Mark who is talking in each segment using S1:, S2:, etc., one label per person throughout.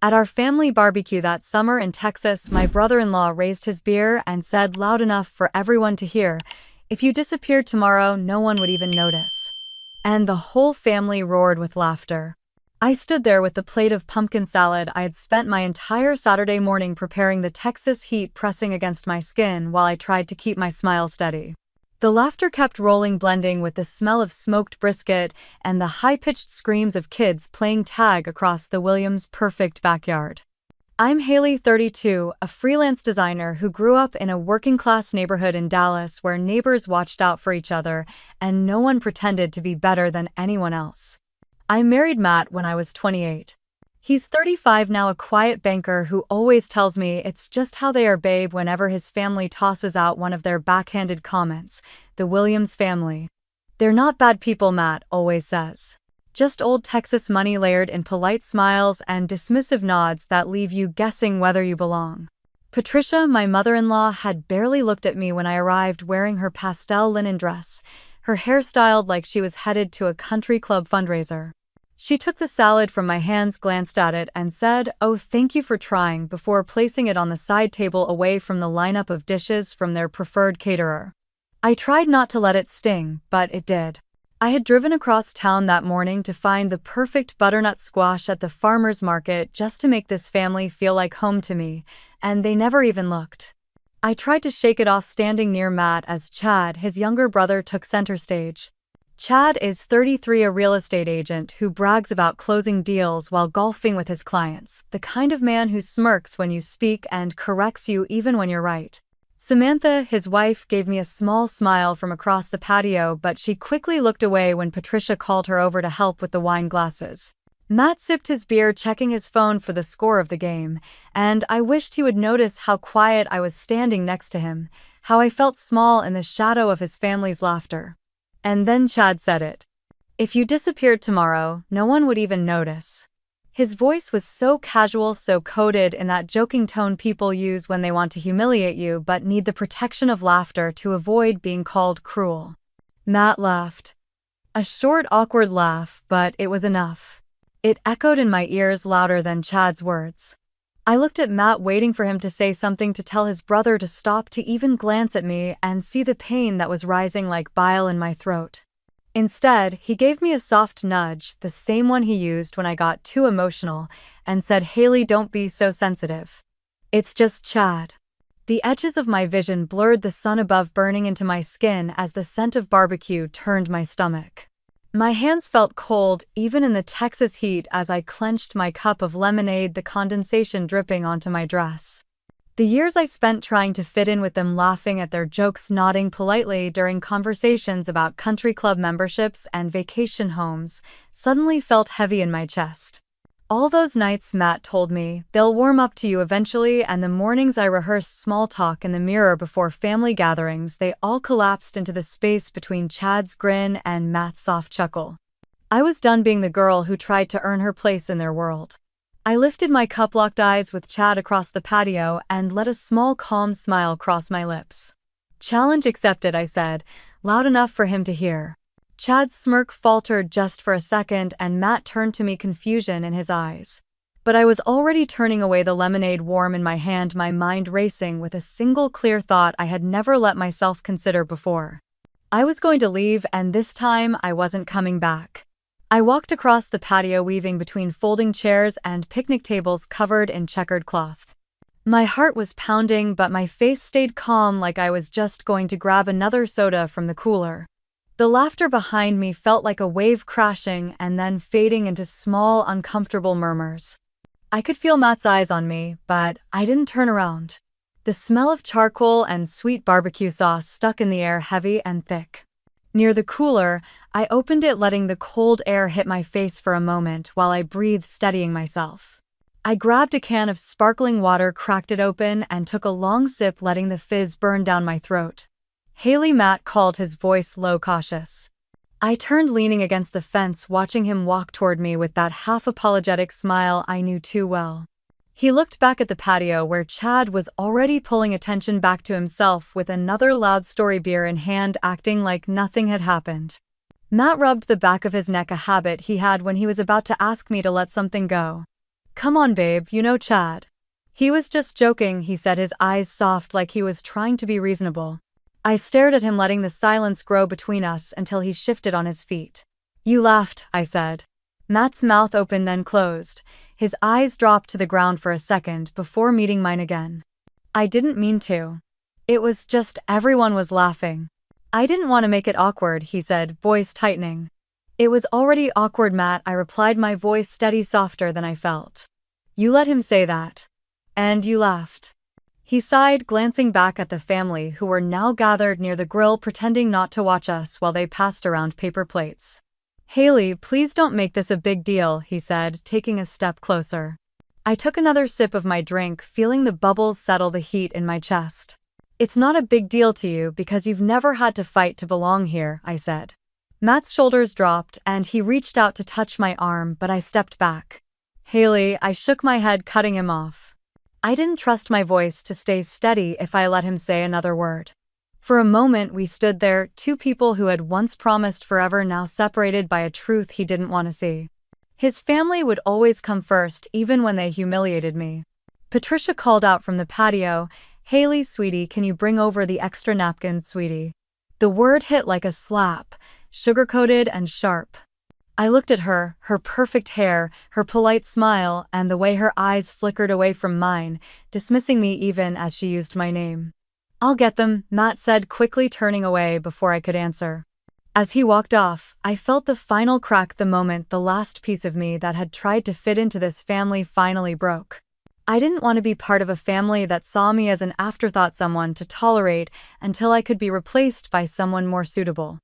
S1: At our family barbecue that summer in Texas, my brother-in-law raised his beer and said loud enough for everyone to hear, "If you disappeared tomorrow, no one would even notice." And the whole family roared with laughter. I stood there with the plate of pumpkin salad I had spent my entire Saturday morning preparing, the Texas heat pressing against my skin while I tried to keep my smile steady. The laughter kept rolling, blending with the smell of smoked brisket and the high-pitched screams of kids playing tag across the Williams' perfect backyard. I'm Haley, 32, a freelance designer who grew up in a working-class neighborhood in Dallas where neighbors watched out for each other and no one pretended to be better than anyone else. I married Matt when I was 28. He's 35 now, a quiet banker who always tells me it's just how they are, babe, whenever his family tosses out one of their backhanded comments. The Williams family. They're not bad people, Matt always says. Just old Texas money layered in polite smiles and dismissive nods that leave you guessing whether you belong. Patricia, my mother-in-law, had barely looked at me when I arrived, wearing her pastel linen dress, her hair styled like she was headed to a country club fundraiser. She took the salad from my hands, glanced at it, and said, "Oh, thank you for trying," before placing it on the side table away from the lineup of dishes from their preferred caterer. I tried not to let it sting, but it did. I had driven across town that morning to find the perfect butternut squash at the farmer's market just to make this family feel like home to me, and they never even looked. I tried to shake it off standing near Matt as Chad, his younger brother, took center stage. Chad is 33, a real estate agent who brags about closing deals while golfing with his clients, the kind of man who smirks when you speak and corrects you even when you're right. Samantha, his wife, gave me a small smile from across the patio, but she quickly looked away when Patricia called her over to help with the wine glasses. Matt sipped his beer, checking his phone for the score of the game, and I wished he would notice how quiet I was standing next to him, how I felt small in the shadow of his family's laughter. And then Chad said it. "If you disappeared tomorrow, no one would even notice." His voice was so casual, so coded in that joking tone people use when they want to humiliate you but need the protection of laughter to avoid being called cruel. Matt laughed. A short, awkward laugh, but it was enough. It echoed in my ears louder than Chad's words. I looked at Matt, waiting for him to say something, to tell his brother to stop, to even glance at me and see the pain that was rising like bile in my throat. Instead, he gave me a soft nudge, the same one he used when I got too emotional, and said, "Haley, don't be so sensitive. It's just Chad." The edges of my vision blurred, the sun above burning into my skin as the scent of barbecue turned my stomach. My hands felt cold, even in the Texas heat, as I clenched my cup of lemonade, the condensation dripping onto my dress. The years I spent trying to fit in with them, laughing at their jokes, nodding politely during conversations about country club memberships and vacation homes, suddenly felt heavy in my chest. All those nights, Matt told me, they'll warm up to you eventually, and the mornings I rehearsed small talk in the mirror before family gatherings, they all collapsed into the space between Chad's grin and Matt's soft chuckle. I was done being the girl who tried to earn her place in their world. I lifted my cup, locked eyes with Chad across the patio, and let a small, calm smile cross my lips. "Challenge accepted," I said, loud enough for him to hear. Chad's smirk faltered just for a second, and Matt turned to me, confusion in his eyes. But I was already turning away, the lemonade warm in my hand, my mind racing with a single clear thought I had never let myself consider before. I was going to leave, and this time I wasn't coming back. I walked across the patio, weaving between folding chairs and picnic tables covered in checkered cloth. My heart was pounding, but my face stayed calm, like I was just going to grab another soda from the cooler. The laughter behind me felt like a wave crashing and then fading into small, uncomfortable murmurs. I could feel Matt's eyes on me, but I didn't turn around. The smell of charcoal and sweet barbecue sauce stuck in the air, heavy and thick. Near the cooler, I opened it, letting the cold air hit my face for a moment while I breathed, steadying myself. I grabbed a can of sparkling water, cracked it open, and took a long sip, letting the fizz burn down my throat. "Haley," Matt called, his voice low, cautious. I turned, leaning against the fence, watching him walk toward me with that half-apologetic smile I knew too well. He looked back at the patio where Chad was already pulling attention back to himself with another loud story, beer in hand, acting like nothing had happened. Matt rubbed the back of his neck, a habit he had when he was about to ask me to let something go. Come on, babe, you know Chad. He was just joking, he said, his eyes soft like he was trying to be reasonable. I stared at him, letting the silence grow between us until he shifted on his feet. You laughed, I said. Matt's mouth opened then closed. His eyes dropped to the ground for a second before meeting mine again. I didn't mean to. It was just everyone was laughing. I didn't want to make it awkward, he said, voice tightening. It was already awkward, Matt, I replied, my voice steady, softer than I felt. You let him say that. And you laughed. He sighed, glancing back at the family who were now gathered near the grill, pretending not to watch us while they passed around paper plates. Haley, please don't make this a big deal, he said, taking a step closer. I took another sip of my drink, feeling the bubbles settle the heat in my chest. It's not a big deal to you because you've never had to fight to belong here, I said. Matt's shoulders dropped and he reached out to touch my arm, but I stepped back. Haley, I shook my head, cutting him off. I didn't trust my voice to stay steady if I let him say another word. For a moment we stood there, two people who had once promised forever, now separated by a truth he didn't want to see. His family would always come first, even when they humiliated me. Patricia called out from the patio, Haley, sweetie, can you bring over the extra napkins, sweetie? The word hit like a slap, sugar-coated and sharp. I looked at her, her perfect hair, her polite smile, and the way her eyes flickered away from mine, dismissing me even as she used my name. I'll get them, Matt said, quickly turning away before I could answer. As he walked off, I felt the final crack, the moment the last piece of me that had tried to fit into this family finally broke. I didn't want to be part of a family that saw me as an afterthought, someone to tolerate until I could be replaced by someone more suitable.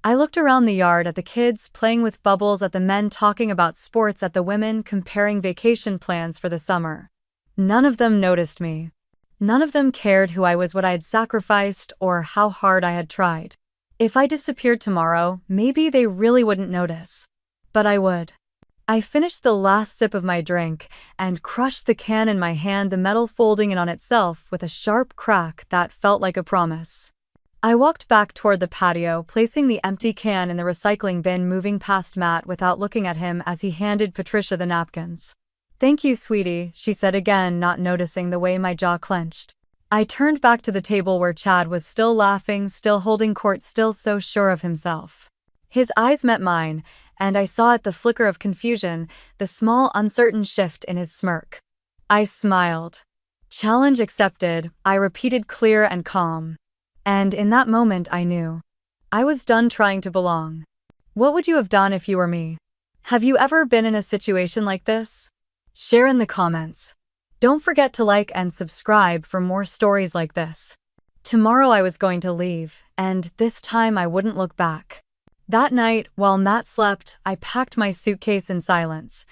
S1: I looked around the yard at the kids playing with bubbles, at the men talking about sports, at the women comparing vacation plans for the summer. None of them noticed me. None of them cared who I was, what I had sacrificed, or how hard I had tried. If I disappeared tomorrow, maybe they really wouldn't notice. But I would. I finished the last sip of my drink and crushed the can in my hand, the metal folding in on itself with a sharp crack that felt like a promise. I walked back toward the patio, placing the empty can in the recycling bin, moving past Matt without looking at him as he handed Patricia the napkins. Thank you, sweetie, she said again, not noticing the way my jaw clenched. I turned back to the table where Chad was still laughing, still holding court, still so sure of himself. His eyes met mine, and I saw at the flicker of confusion, the small uncertain shift in his smirk. I smiled. Challenge accepted, I repeated, clear and calm. And in that moment I knew. I was done trying to belong. What would you have done if you were me? Have you ever been in a situation like this? Share in the comments. Don't forget to like and subscribe for more stories like this. Tomorrow I was going to leave, and this time I wouldn't look back. That night, while Matt slept, I packed my suitcase in silence.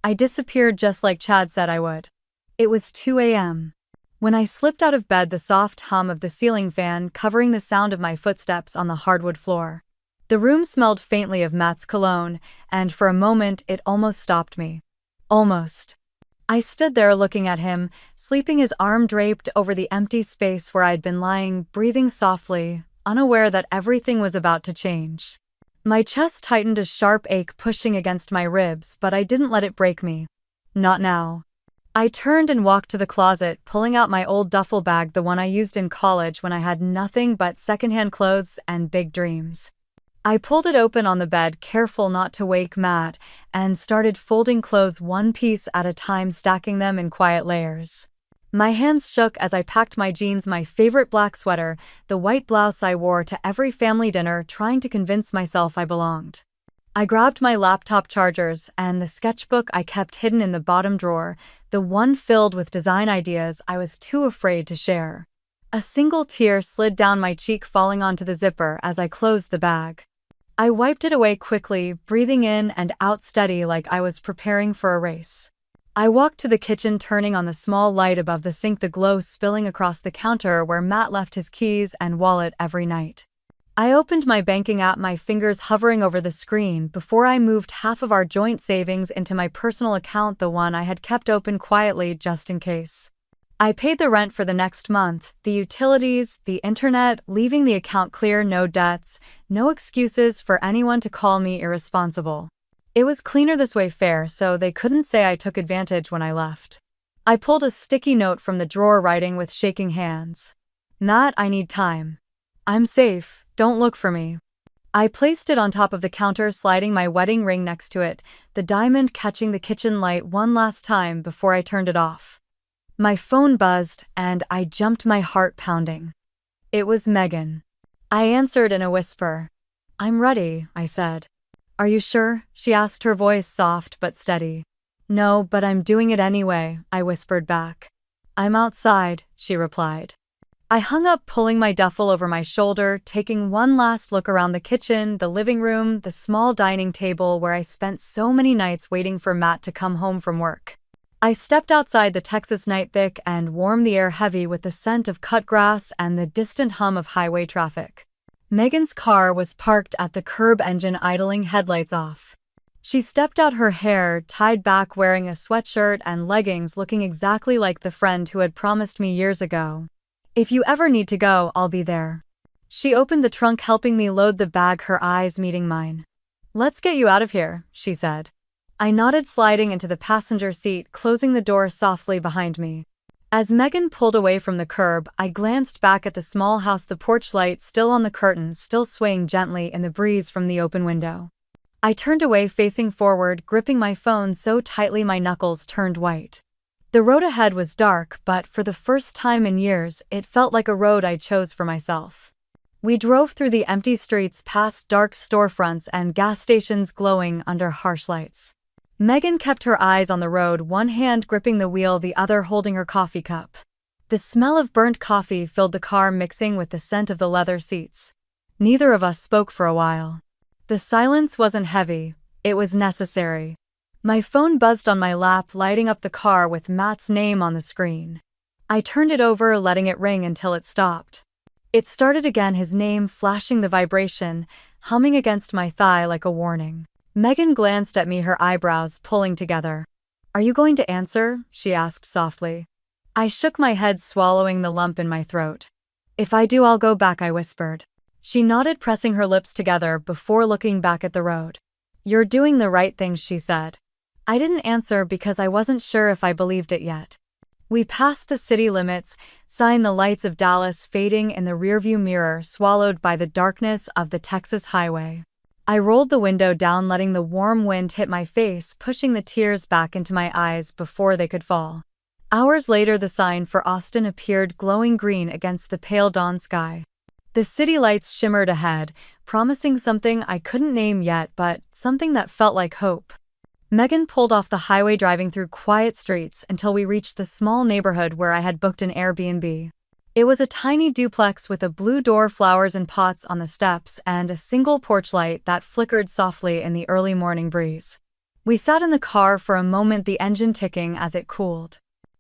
S1: I disappeared just like Chad said I would. It was 2 a.m. When I slipped out of bed, the soft hum of the ceiling fan covering the sound of my footsteps on the hardwood floor. The room smelled faintly of Matt's cologne, and for a moment it almost stopped me. Almost. I stood there looking at him, sleeping, his arm draped over the empty space where I'd been lying, breathing softly, unaware that everything was about to change. My chest tightened, a sharp ache pushing against my ribs, but I didn't let it break me. Not now. I turned and walked to the closet, pulling out my old duffel bag, the one I used in college when I had nothing but secondhand clothes and big dreams. I pulled it open on the bed, careful not to wake Matt, and started folding clothes one piece at a time, stacking them in quiet layers. My hands shook as I packed my jeans, my favorite black sweater, the white blouse I wore to every family dinner, trying to convince myself I belonged. I grabbed my laptop chargers and the sketchbook I kept hidden in the bottom drawer, the one filled with design ideas I was too afraid to share. A single tear slid down my cheek, falling onto the zipper as I closed the bag. I wiped it away quickly, breathing in and out steady like I was preparing for a race. I walked to the kitchen, turning on the small light above the sink, the glow spilling across the counter where Matt left his keys and wallet every night. I opened my banking app, my fingers hovering over the screen before I moved half of our joint savings into my personal account, the one I had kept open quietly just in case. I paid the rent for the next month, the utilities, the internet, leaving the account clear, no debts, no excuses for anyone to call me irresponsible. It was cleaner this way fair, so they couldn't say I took advantage when I left. I pulled a sticky note from the drawer, writing with shaking hands. Matt, I need time. I'm safe, don't look for me. I placed it on top of the counter, sliding my wedding ring next to it, the diamond catching the kitchen light one last time before I turned it off. My phone buzzed, and I jumped, my heart pounding. It was Megan. I answered in a whisper. I'm ready, I said. Are you sure? She asked, her voice soft but steady. No, but I'm doing it anyway, I whispered back. I'm outside, she replied. I hung up, pulling my duffel over my shoulder, taking one last look around the kitchen, the living room, the small dining table where I spent so many nights waiting for Matt to come home from work. I stepped outside, the Texas night thick and warm, the air heavy with the scent of cut grass and the distant hum of highway traffic. Megan's car was parked at the curb, engine idling, headlights off. She stepped out, her hair tied back, wearing a sweatshirt and leggings, looking exactly like the friend who had promised me years ago. If you ever need to go, I'll be there. She opened the trunk, helping me load the bag, her eyes meeting mine. Let's get you out of here, she said. I nodded, sliding into the passenger seat, closing the door softly behind me. As Megan pulled away from the curb, I glanced back at the small house, the porch light still on, the curtains still swaying gently in the breeze from the open window. I turned away, facing forward, gripping my phone so tightly my knuckles turned white. The road ahead was dark, but for the first time in years, it felt like a road I chose for myself. We drove through the empty streets, past dark storefronts and gas stations glowing under harsh lights. Megan kept her eyes on the road, one hand gripping the wheel, the other holding her coffee cup. The smell of burnt coffee filled the car, mixing with the scent of the leather seats. Neither of us spoke for a while. The silence wasn't heavy, it was necessary. My phone buzzed on my lap, lighting up the car with Matt's name on the screen. I turned it over, letting it ring until it stopped. It started again, his name flashing, the vibration humming against my thigh like a warning. Megan glanced at me, her eyebrows pulling together. Are you going to answer? She asked softly. I shook my head, swallowing the lump in my throat. If I do, I'll go back, I whispered. She nodded, pressing her lips together before looking back at the road. You're doing the right thing, she said. I didn't answer because I wasn't sure if I believed it yet. We passed the city limits, seeing the lights of Dallas fading in the rearview mirror, swallowed by the darkness of the Texas highway. I rolled the window down, letting the warm wind hit my face, pushing the tears back into my eyes before they could fall. Hours later, the sign for Austin appeared, glowing green against the pale dawn sky. The city lights shimmered ahead, promising something I couldn't name yet, but something that felt like hope. Megan pulled off the highway, driving through quiet streets until we reached the small neighborhood where I had booked an Airbnb. It was a tiny duplex with a blue door, flowers in pots on the steps, and a single porch light that flickered softly in the early morning breeze. We sat in the car for a moment, the engine ticking as it cooled.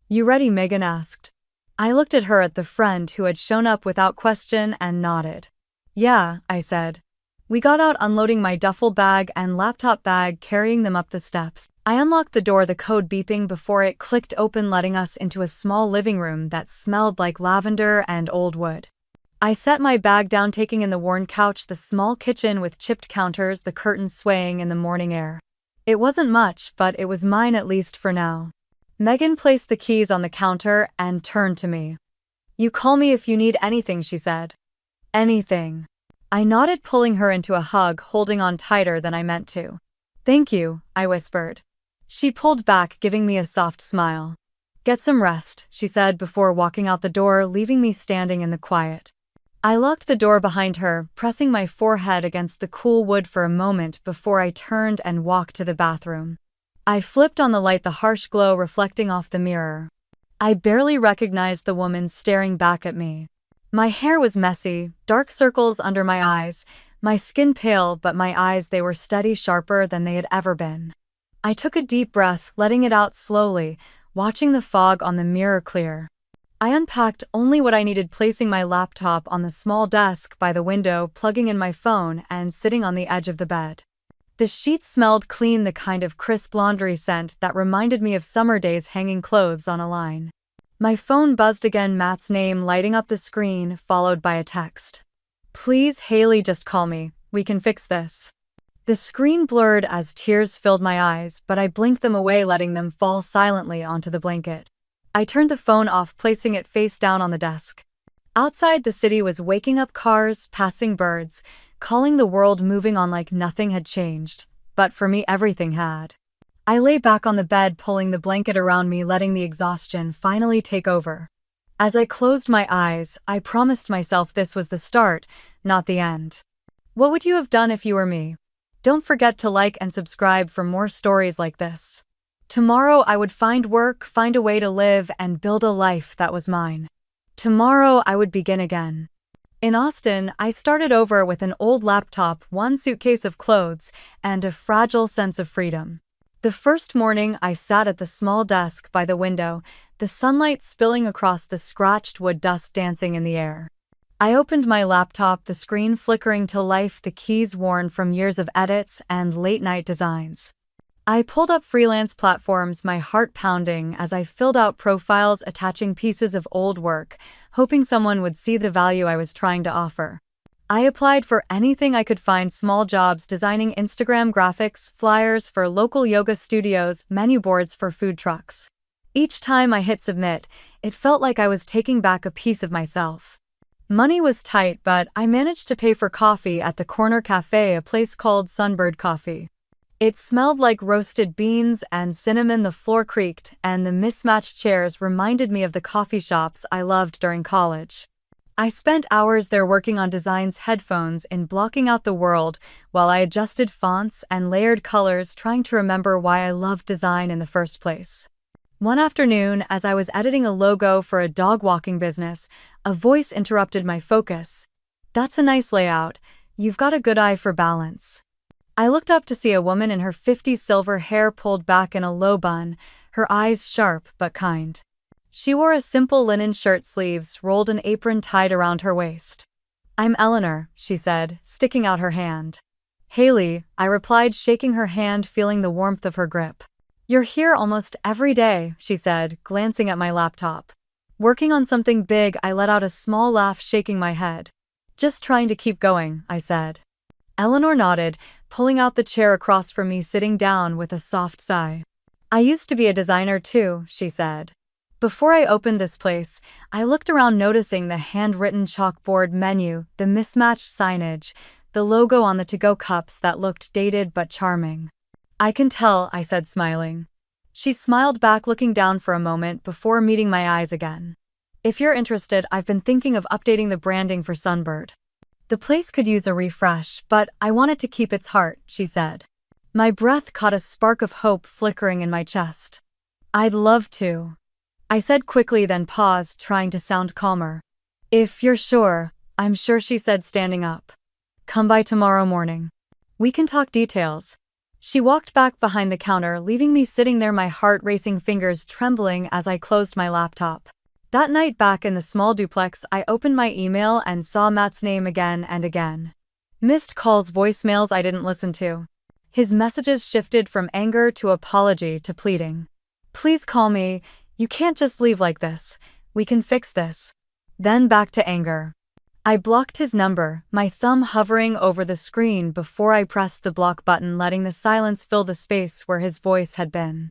S1: You ready? Megan asked. I looked at her, at the friend who had shown up without question, and nodded. Yeah, I said. We got out, unloading my duffel bag and laptop bag, carrying them up the steps. I unlocked the door, the code beeping before it clicked open, letting us into a small living room that smelled like lavender and old wood. I set my bag down, taking in the worn couch, the small kitchen with chipped counters, the curtains swaying in the morning air. It wasn't much, but it was mine, at least for now. Megan placed the keys on the counter and turned to me. You call me if you need anything, she said. Anything. I nodded, pulling her into a hug, holding on tighter than I meant to. Thank you, I whispered. She pulled back, giving me a soft smile. Get some rest, she said before walking out the door, leaving me standing in the quiet. I locked the door behind her, pressing my forehead against the cool wood for a moment before I turned and walked to the bathroom. I flipped on the light, the harsh glow reflecting off the mirror. I barely recognized the woman staring back at me. My hair was messy, dark circles under my eyes, my skin pale, but my eyes, they were steady, sharper than they had ever been. I took a deep breath, letting it out slowly, watching the fog on the mirror clear. I unpacked only what I needed, placing my laptop on the small desk by the window, plugging in my phone, and sitting on the edge of the bed. The sheets smelled clean, the kind of crisp laundry scent that reminded me of summer days hanging clothes on a line. My phone buzzed again, Matt's name lighting up the screen, followed by a text. Please, Haley, just call me. We can fix this. The screen blurred as tears filled my eyes, but I blinked them away, letting them fall silently onto the blanket. I turned the phone off, placing it face down on the desk. Outside, the city was waking up, cars, passing birds, calling the world moving on like nothing had changed. But for me, everything had. I lay back on the bed, pulling the blanket around me, letting the exhaustion finally take over. As I closed my eyes, I promised myself this was the start, not the end. What would you have done if you were me? Don't forget to like and subscribe for more stories like this. Tomorrow I would find work, find a way to live, and build a life that was mine. Tomorrow I would begin again. In Austin, I started over with an old laptop, one suitcase of clothes, and a fragile sense of freedom. The first morning I sat at the small desk by the window, the sunlight spilling across the scratched wood, dust dancing in the air. I opened my laptop, the screen flickering to life, the keys worn from years of edits and late-night designs. I pulled up freelance platforms, my heart pounding as I filled out profiles, attaching pieces of old work, hoping someone would see the value I was trying to offer. I applied for anything I could find: small jobs, designing Instagram graphics, flyers for local yoga studios, menu boards for food trucks. Each time I hit submit, it felt like I was taking back a piece of myself. Money was tight, but I managed to pay for coffee at the corner cafe, a place called Sunbird Coffee. It smelled like roasted beans and cinnamon, the floor creaked, and the mismatched chairs reminded me of the coffee shops I loved during college. I spent hours there working on designs, headphones in blocking out the world, while I adjusted fonts and layered colors, trying to remember why I loved design in the first place. One afternoon, as I was editing a logo for a dog walking business, a voice interrupted my focus. "That's a nice layout. You've got a good eye for balance." I looked up to see a woman in her 50s, silver hair pulled back in a low bun, her eyes sharp but kind. She wore a simple linen shirt, sleeves rolled, an apron tied around her waist. "I'm Eleanor," she said, sticking out her hand. "Haley," I replied, shaking her hand, feeling the warmth of her grip. "You're here almost every day," she said, glancing at my laptop. "Working on something big?" I let out a small laugh, shaking my head. "Just trying to keep going," I said. Eleanor nodded, pulling out the chair across from me, sitting down with a soft sigh. "I used to be a designer too," she said. "Before I opened this place, I looked around, noticing the handwritten chalkboard menu, the mismatched signage, the logo on the to-go cups that looked dated but charming." "I can tell," I said, smiling. She smiled back, looking down for a moment before meeting my eyes again. "If you're interested, I've been thinking of updating the branding for Sunbird. The place could use a refresh, but I want it to keep its heart," she said. My breath caught a spark of hope flickering in my chest. "I'd love to," I said quickly, then paused, trying to sound calmer. "If you're sure," "I'm sure," she said, standing up. "Come by tomorrow morning. We can talk details." She walked back behind the counter, leaving me sitting there, my heart racing, fingers trembling as I closed my laptop. That night, back in the small duplex, I opened my email and saw Matt's name again and again. Missed calls, voicemails I didn't listen to. His messages shifted from anger to apology to pleading. "Please call me. You can't just leave like this. We can fix this." Then back to anger. I blocked his number, my thumb hovering over the screen before I pressed the block button, letting the silence fill the space where his voice had been.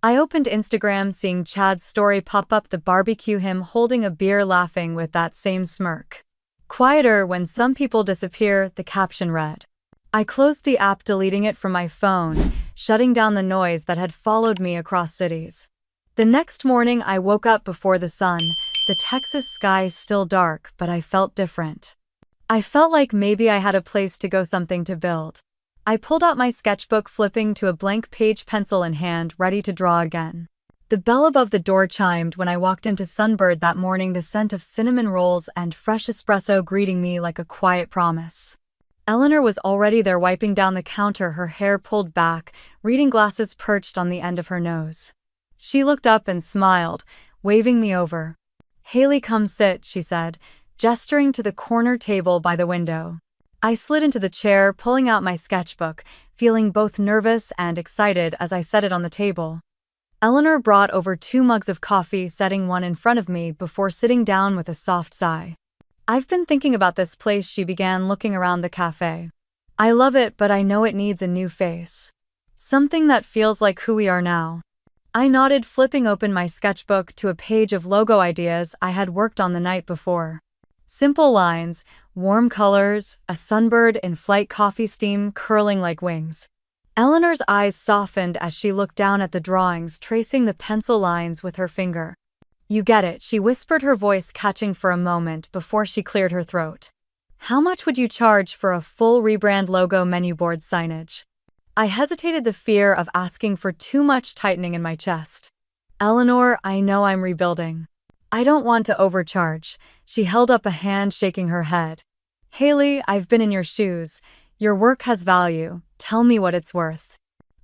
S1: I opened Instagram, seeing Chad's story pop up, the BBQ, him holding a beer, laughing with that same smirk. "Quieter when some people disappear," the caption read. I closed the app, deleting it from my phone, shutting down the noise that had followed me across cities. The next morning, I woke up before the sun, the Texas sky still dark, but I felt different. I felt like maybe I had a place to go, something to build. I pulled out my sketchbook, flipping to a blank page, pencil in hand, ready to draw again. The bell above the door chimed when I walked into Sunbird that morning, the scent of cinnamon rolls and fresh espresso greeting me like a quiet promise. Eleanor was already there, wiping down the counter, her hair pulled back, reading glasses perched on the end of her nose. She looked up and smiled, waving me over. "Haley, come sit," she said, gesturing to the corner table by the window. I slid into the chair, pulling out my sketchbook, feeling both nervous and excited as I set it on the table. Eleanor brought over 2 mugs of coffee, setting one in front of me before sitting down with a soft sigh. "I've been thinking about this place," she began, looking around the cafe. I love it, but I know it needs a new face. Something that feels like who we are now. I nodded, flipping open my sketchbook to a page of logo ideas I had worked on the night before. Simple lines, warm colors, a sunbird in flight, coffee steam curling like wings. Eleanor's eyes softened as she looked down at the drawings, tracing the pencil lines with her finger. You get it, she whispered, her voice catching for a moment before she cleared her throat. How much would you charge for a full rebrand logo menu board signage? I hesitated, the fear of asking for too much tightening in my chest. Eleanor, I know I'm rebuilding. I don't want to overcharge. She held up a hand, shaking her head. Haley, I've been in your shoes. Your work has value. Tell me what it's worth.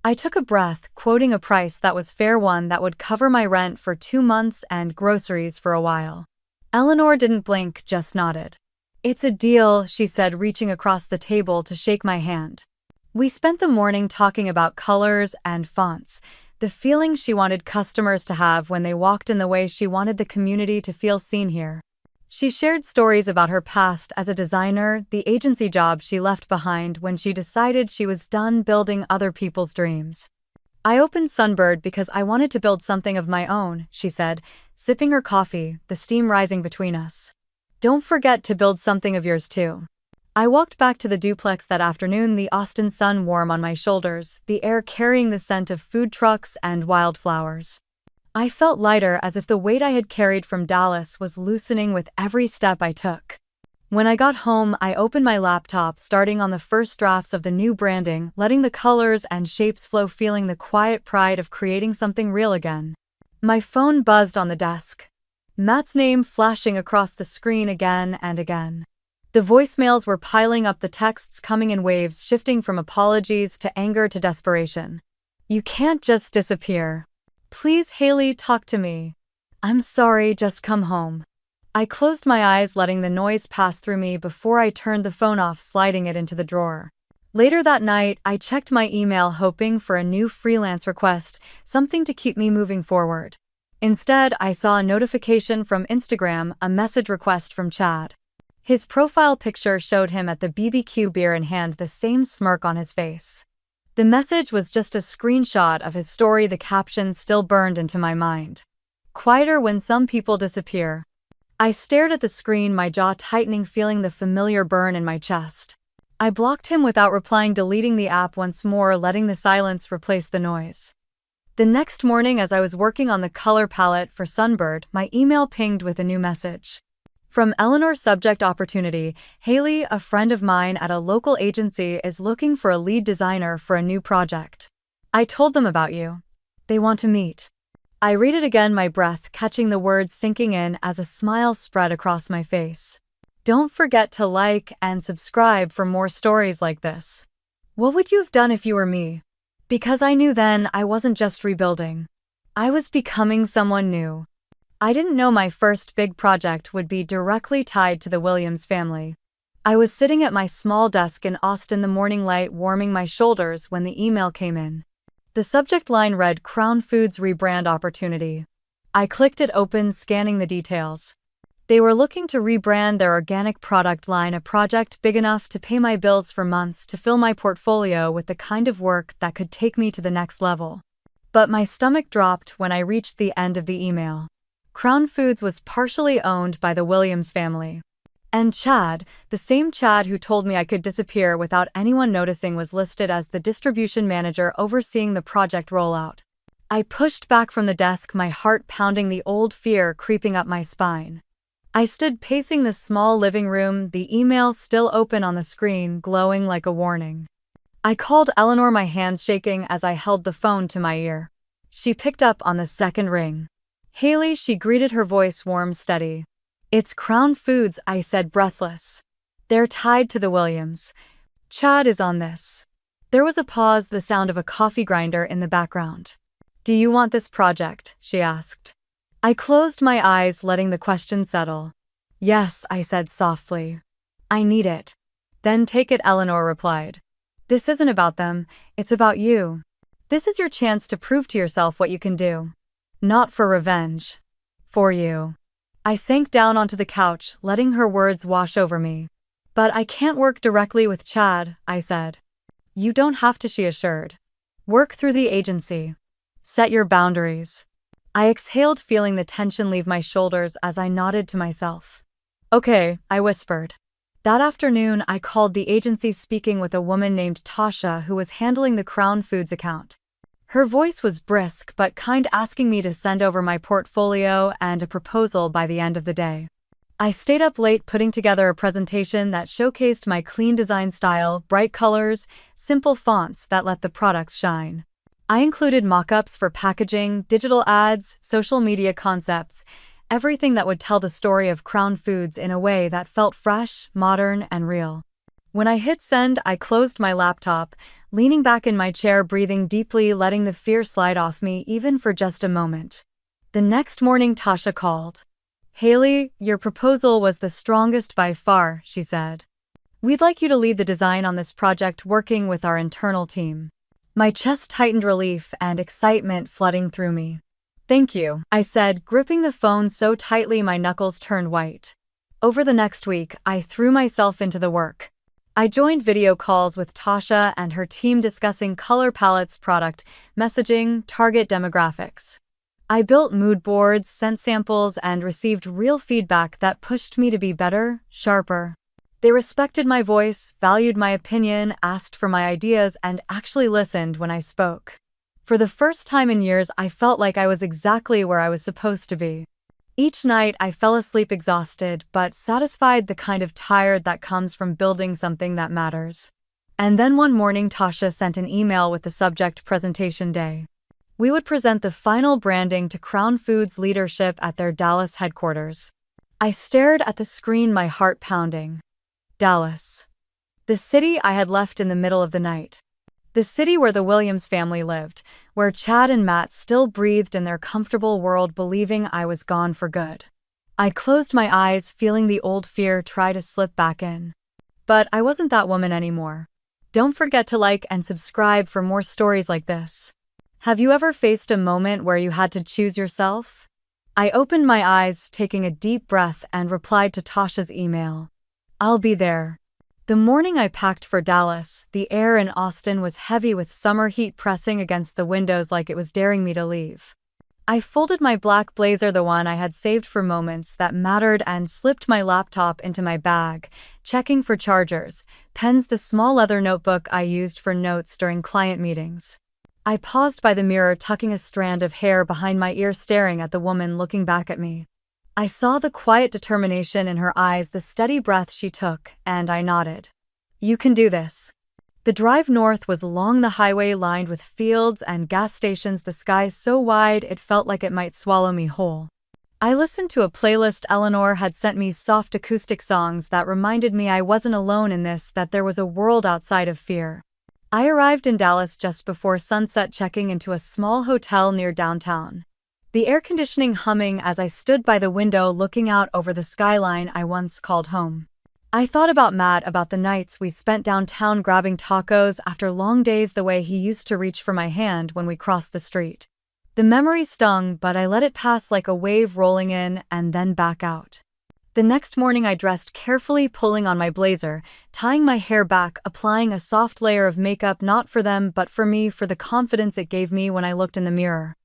S1: I took a breath, quoting a price that was fair, one that would cover my rent for 2 months and groceries for a while. Eleanor didn't blink, just nodded. It's a deal, she said, reaching across the table to shake my hand. We spent the morning talking about colors and fonts, the feeling she wanted customers to have when they walked in, the way she wanted the community to feel seen here. She shared stories about her past as a designer, the agency job she left behind when she decided she was done building other people's dreams. I opened Sunbird because I wanted to build something of my own, she said, sipping her coffee, the steam rising between us. Don't forget to build something of yours too. I walked back to the duplex that afternoon, the Austin sun warm on my shoulders, the air carrying the scent of food trucks and wildflowers. I felt lighter, as if the weight I had carried from Dallas was loosening with every step I took. When I got home, I opened my laptop, starting on the first drafts of the new branding, letting the colors and shapes flow, feeling the quiet pride of creating something real again. My phone buzzed on the desk. Matt's name flashing across the screen again and again. The voicemails were piling up, the texts coming in waves, shifting from apologies to anger to desperation. You can't just disappear. Please, Haley, talk to me. I'm sorry, just come home. I closed my eyes, letting the noise pass through me before I turned the phone off, sliding it into the drawer. Later that night, I checked my email, hoping for a new freelance request, something to keep me moving forward. Instead, I saw a notification from Instagram, a message request from Chad. His profile picture showed him at the BBQ, beer in hand, the same smirk on his face. The message was just a screenshot of his story, the caption still burned into my mind. Quieter when some people disappear. I stared at the screen, my jaw tightening, feeling the familiar burn in my chest. I blocked him without replying, deleting the app once more, letting the silence replace the noise. The next morning, as I was working on the color palette for Sunbird, my email pinged with a new message. From Eleanor, subject opportunity. Haley, a friend of mine at a local agency, is looking for a lead designer for a new project. I told them about you. They want to meet. I read it again, my breath catching the words sinking in as a smile spread across my face. Don't forget to like and subscribe for more stories like this. What would you have done if you were me? Because I knew then I wasn't just rebuilding. I was becoming someone new. I didn't know my first big project would be directly tied to the Williams family. I was sitting at my small desk in Austin, the morning light warming my shoulders, when the email came in. The subject line read, Crown Foods rebrand opportunity. I clicked it open, scanning the details. They were looking to rebrand their organic product line, a project big enough to pay my bills for months, to fill my portfolio with the kind of work that could take me to the next level. But my stomach dropped when I reached the end of the email. Crown Foods was partially owned by the Williams family. And Chad, the same Chad who told me I could disappear without anyone noticing, was listed as the distribution manager overseeing the project rollout. I pushed back from the desk, my heart pounding, the old fear creeping up my spine. I stood pacing the small living room, the email still open on the screen, glowing like a warning. I called Eleanor, my hands shaking as I held the phone to my ear. She picked up on the second ring. Haley, she greeted, her voice warm, steady. It's Crown Foods, I said, breathless. They're tied to the Williams. Chad is on this. There was a pause, the sound of a coffee grinder in the background. Do you want this project? She asked. I closed my eyes, letting the question settle. Yes, I said softly. I need it. Then take it, Eleanor replied. This isn't about them, it's about you. This is your chance to prove to yourself what you can do. Not for revenge. For you. I sank down onto the couch, letting her words wash over me. But I can't work directly with Chad, I said. You don't have to, she assured. Work through the agency. Set your boundaries. I exhaled, feeling the tension leave my shoulders as I nodded to myself. Okay, I whispered. That afternoon, I called the agency, speaking with a woman named Tasha who was handling the Crown Foods account. Her voice was brisk but kind, asking me to send over my portfolio and a proposal by the end of the day. I stayed up late putting together a presentation that showcased my clean design style, bright colors, simple fonts that let the products shine. I included mock-ups for packaging, digital ads, social media concepts, everything that would tell the story of Crown Foods in a way that felt fresh, modern, and real. When I hit send, I closed my laptop, leaning back in my chair, breathing deeply, letting the fear slide off me even for just a moment. The next morning, Tasha called. Haley, your proposal was the strongest by far, she said. We'd like you to lead the design on this project, working with our internal team. My chest tightened, relief and excitement flooding through me. Thank you, I said, gripping the phone so tightly my knuckles turned white. Over the next week, I threw myself into the work. I joined video calls with Tasha and her team, discussing color palettes, product messaging, target demographics. I built mood boards, sent samples, and received real feedback that pushed me to be better, sharper. They respected my voice, valued my opinion, asked for my ideas, and actually listened when I spoke. For the first time in years, I felt like I was exactly where I was supposed to be. Each night, I fell asleep exhausted, but satisfied, the kind of tired that comes from building something that matters. And then one morning, Tasha sent an email with the subject Presentation Day. We would present the final branding to Crown Foods leadership at their Dallas headquarters. I stared at the screen, my heart pounding. Dallas. The city I had left in the middle of the night. The city where the Williams family lived, where Chad and Matt still breathed in their comfortable world, believing I was gone for good. I closed my eyes, feeling the old fear try to slip back in. But I wasn't that woman anymore. Don't forget to like and subscribe for more stories like this. Have you ever faced a moment where you had to choose yourself? I opened my eyes, taking a deep breath, and replied to Tasha's email. I'll be there. The morning I packed for Dallas, the air in Austin was heavy with summer heat pressing against the windows like it was daring me to leave. I folded my black blazer, the one I had saved for moments that mattered, and slipped my laptop into my bag, checking for chargers, pens, the small leather notebook I used for notes during client meetings. I paused by the mirror, tucking a strand of hair behind my ear, staring at the woman looking back at me. I saw the quiet determination in her eyes, the steady breath she took, and I nodded. You can do this. The drive north was along the highway lined with fields and gas stations, the sky so wide it felt like it might swallow me whole. I listened to a playlist Eleanor had sent me, soft acoustic songs that reminded me I wasn't alone in this, that there was a world outside of fear. I arrived in Dallas just before sunset, checking into a small hotel near downtown. The air conditioning humming as I stood by the window looking out over the skyline I once called home. I thought about Matt, about the nights we spent downtown grabbing tacos after long days, the way he used to reach for my hand when we crossed the street. The memory stung, but I let it pass like a wave, rolling in and then back out. The next morning I dressed carefully, pulling on my blazer, tying my hair back, applying a soft layer of makeup, not for them but for me, for the confidence it gave me when I looked in the mirror.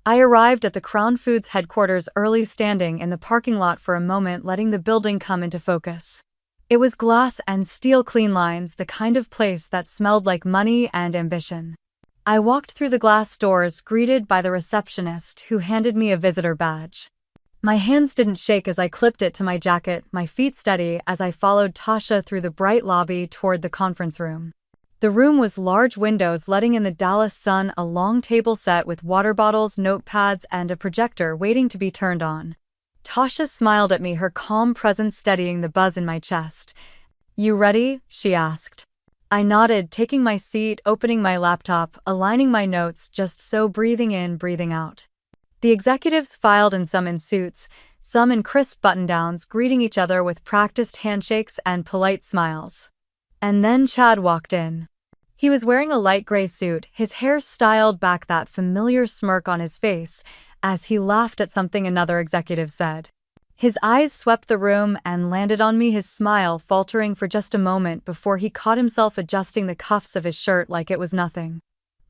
S1: I arrived at the Crown Foods headquarters early, standing in the parking lot for a moment, letting the building come into focus. It was glass and steel, clean lines, the kind of place that smelled like money and ambition. I walked through the glass doors, greeted by the receptionist, who handed me a visitor badge. My hands didn't shake as I clipped it to my jacket, my feet steady as I followed Tasha through the bright lobby toward the conference room. The room was large, windows letting in the Dallas sun, a long table set with water bottles, notepads, and a projector waiting to be turned on. Tasha smiled at me, her calm presence steadying the buzz in my chest. You ready? She asked. I nodded, taking my seat, opening my laptop, aligning my notes just so, breathing in, breathing out. The executives filed in, some in suits, some in crisp button-downs, greeting each other with practiced handshakes and polite smiles. And then Chad walked in. He was wearing a light gray suit, his hair styled back, that familiar smirk on his face, as he laughed at something another executive said. His eyes swept the room and landed on me, his smile faltering for just a moment before he caught himself adjusting the cuffs of his shirt like it was nothing.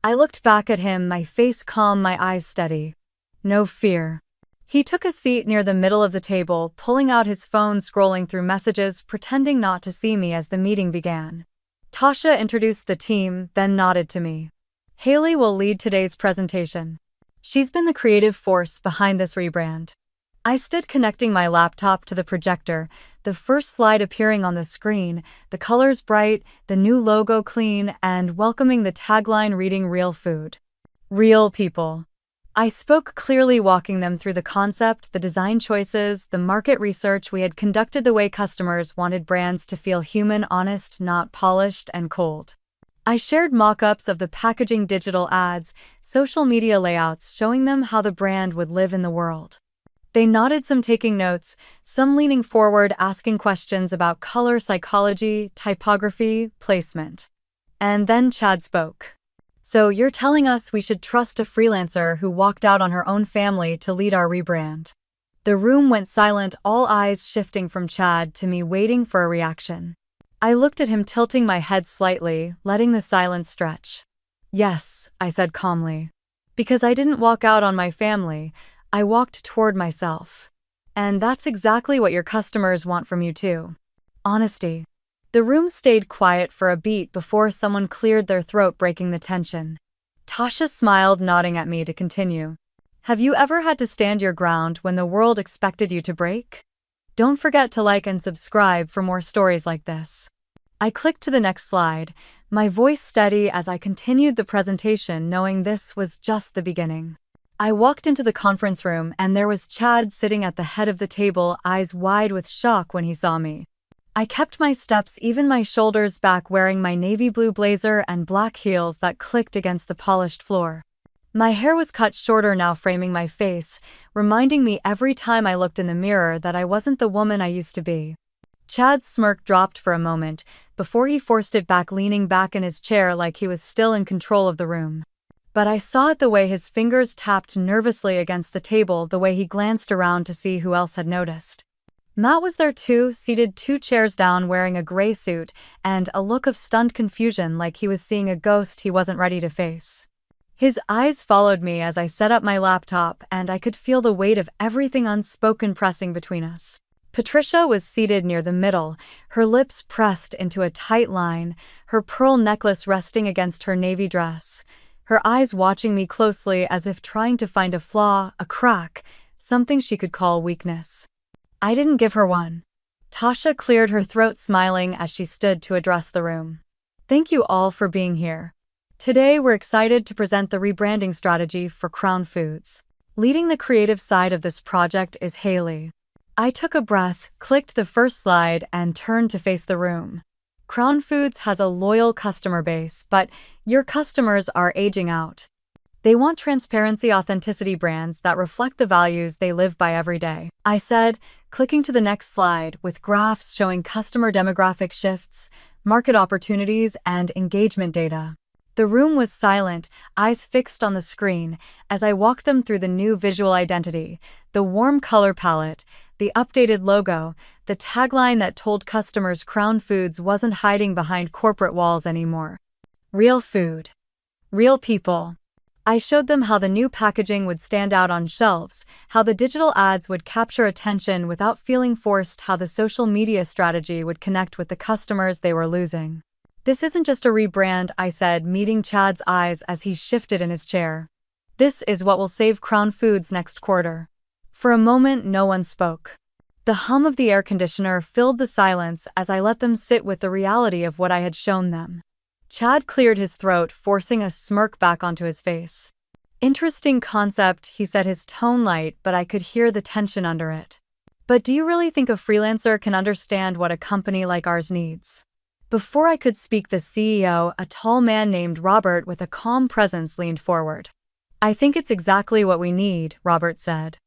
S1: I looked back at him, my face calm, my eyes steady. No fear. He took a seat near the middle of the table, pulling out his phone, scrolling through messages, pretending not to see me as the meeting began. Tasha introduced the team, then nodded to me. Haley will lead today's presentation. She's been the creative force behind this rebrand. I stood connecting my laptop to the projector, the first slide appearing on the screen, the colors bright, the new logo clean, and welcoming, the tagline reading "Real Food. Real People." I spoke clearly, walking them through the concept, the design choices, the market research we had conducted, the way customers wanted brands to feel human, honest, not polished and cold. I shared mock-ups of the packaging, digital ads, social media layouts, showing them how the brand would live in the world. They nodded, some taking notes, some leaning forward, asking questions about color psychology, typography, placement. And then Chad spoke. So you're telling us we should trust a freelancer who walked out on her own family to lead our rebrand? The room went silent, all eyes shifting from Chad to me, waiting for a reaction. I looked at him, tilting my head slightly, letting the silence stretch. Yes, I said calmly. Because I didn't walk out on my family, I walked toward myself. And that's exactly what your customers want from you too. Honesty. The room stayed quiet for a beat before someone cleared their throat, breaking the tension. Tasha smiled, nodding at me to continue. Have you ever had to stand your ground when the world expected you to break? Don't forget to like and subscribe for more stories like this. I clicked to the next slide, my voice steady as I continued the presentation, knowing this was just the beginning. I walked into the conference room and there was Chad sitting at the head of the table, eyes wide with shock when he saw me. I kept my steps, even my shoulders back, wearing my navy blue blazer and black heels that clicked against the polished floor. My hair was cut shorter now, framing my face, reminding me every time I looked in the mirror that I wasn't the woman I used to be. Chad's smirk dropped for a moment before he forced it back, leaning back in his chair like he was still in control of the room. But I saw it, the way his fingers tapped nervously against the table, the way he glanced around to see who else had noticed. Matt was there too, seated 2 chairs down, wearing a gray suit and a look of stunned confusion, like he was seeing a ghost he wasn't ready to face. His eyes followed me as I set up my laptop, and I could feel the weight of everything unspoken pressing between us. Patricia was seated near the middle, her lips pressed into a tight line, her pearl necklace resting against her navy dress, her eyes watching me closely as if trying to find a flaw, a crack, something she could call weakness. I didn't give her one. Tasha cleared her throat, smiling as she stood to address the room. Thank you all for being here. Today we're excited to present the rebranding strategy for Crown Foods. Leading the creative side of this project is Haley. I took a breath, clicked the first slide, and turned to face the room. Crown Foods has a loyal customer base, but your customers are aging out. They want transparency, authenticity, brands that reflect the values they live by every day, I said, clicking to the next slide with graphs showing customer demographic shifts, market opportunities, and engagement data. The room was silent, eyes fixed on the screen, as I walked them through the new visual identity, the warm color palette, the updated logo, the tagline that told customers Crown Foods wasn't hiding behind corporate walls anymore. Real food. Real people. I showed them how the new packaging would stand out on shelves, how the digital ads would capture attention without feeling forced, how the social media strategy would connect with the customers they were losing. This isn't just a rebrand, I said, meeting Chad's eyes as he shifted in his chair. This is what will save Crown Foods next quarter. For a moment, no one spoke. The hum of the air conditioner filled the silence as I let them sit with the reality of what I had shown them. Chad cleared his throat, forcing a smirk back onto his face. Interesting concept, he said, his tone light, but I could hear the tension under it. But do you really think a freelancer can understand what a company like ours needs? Before I could speak, the CEO, a tall man named Robert with a calm presence, leaned forward. I think it's exactly what we need, Robert said.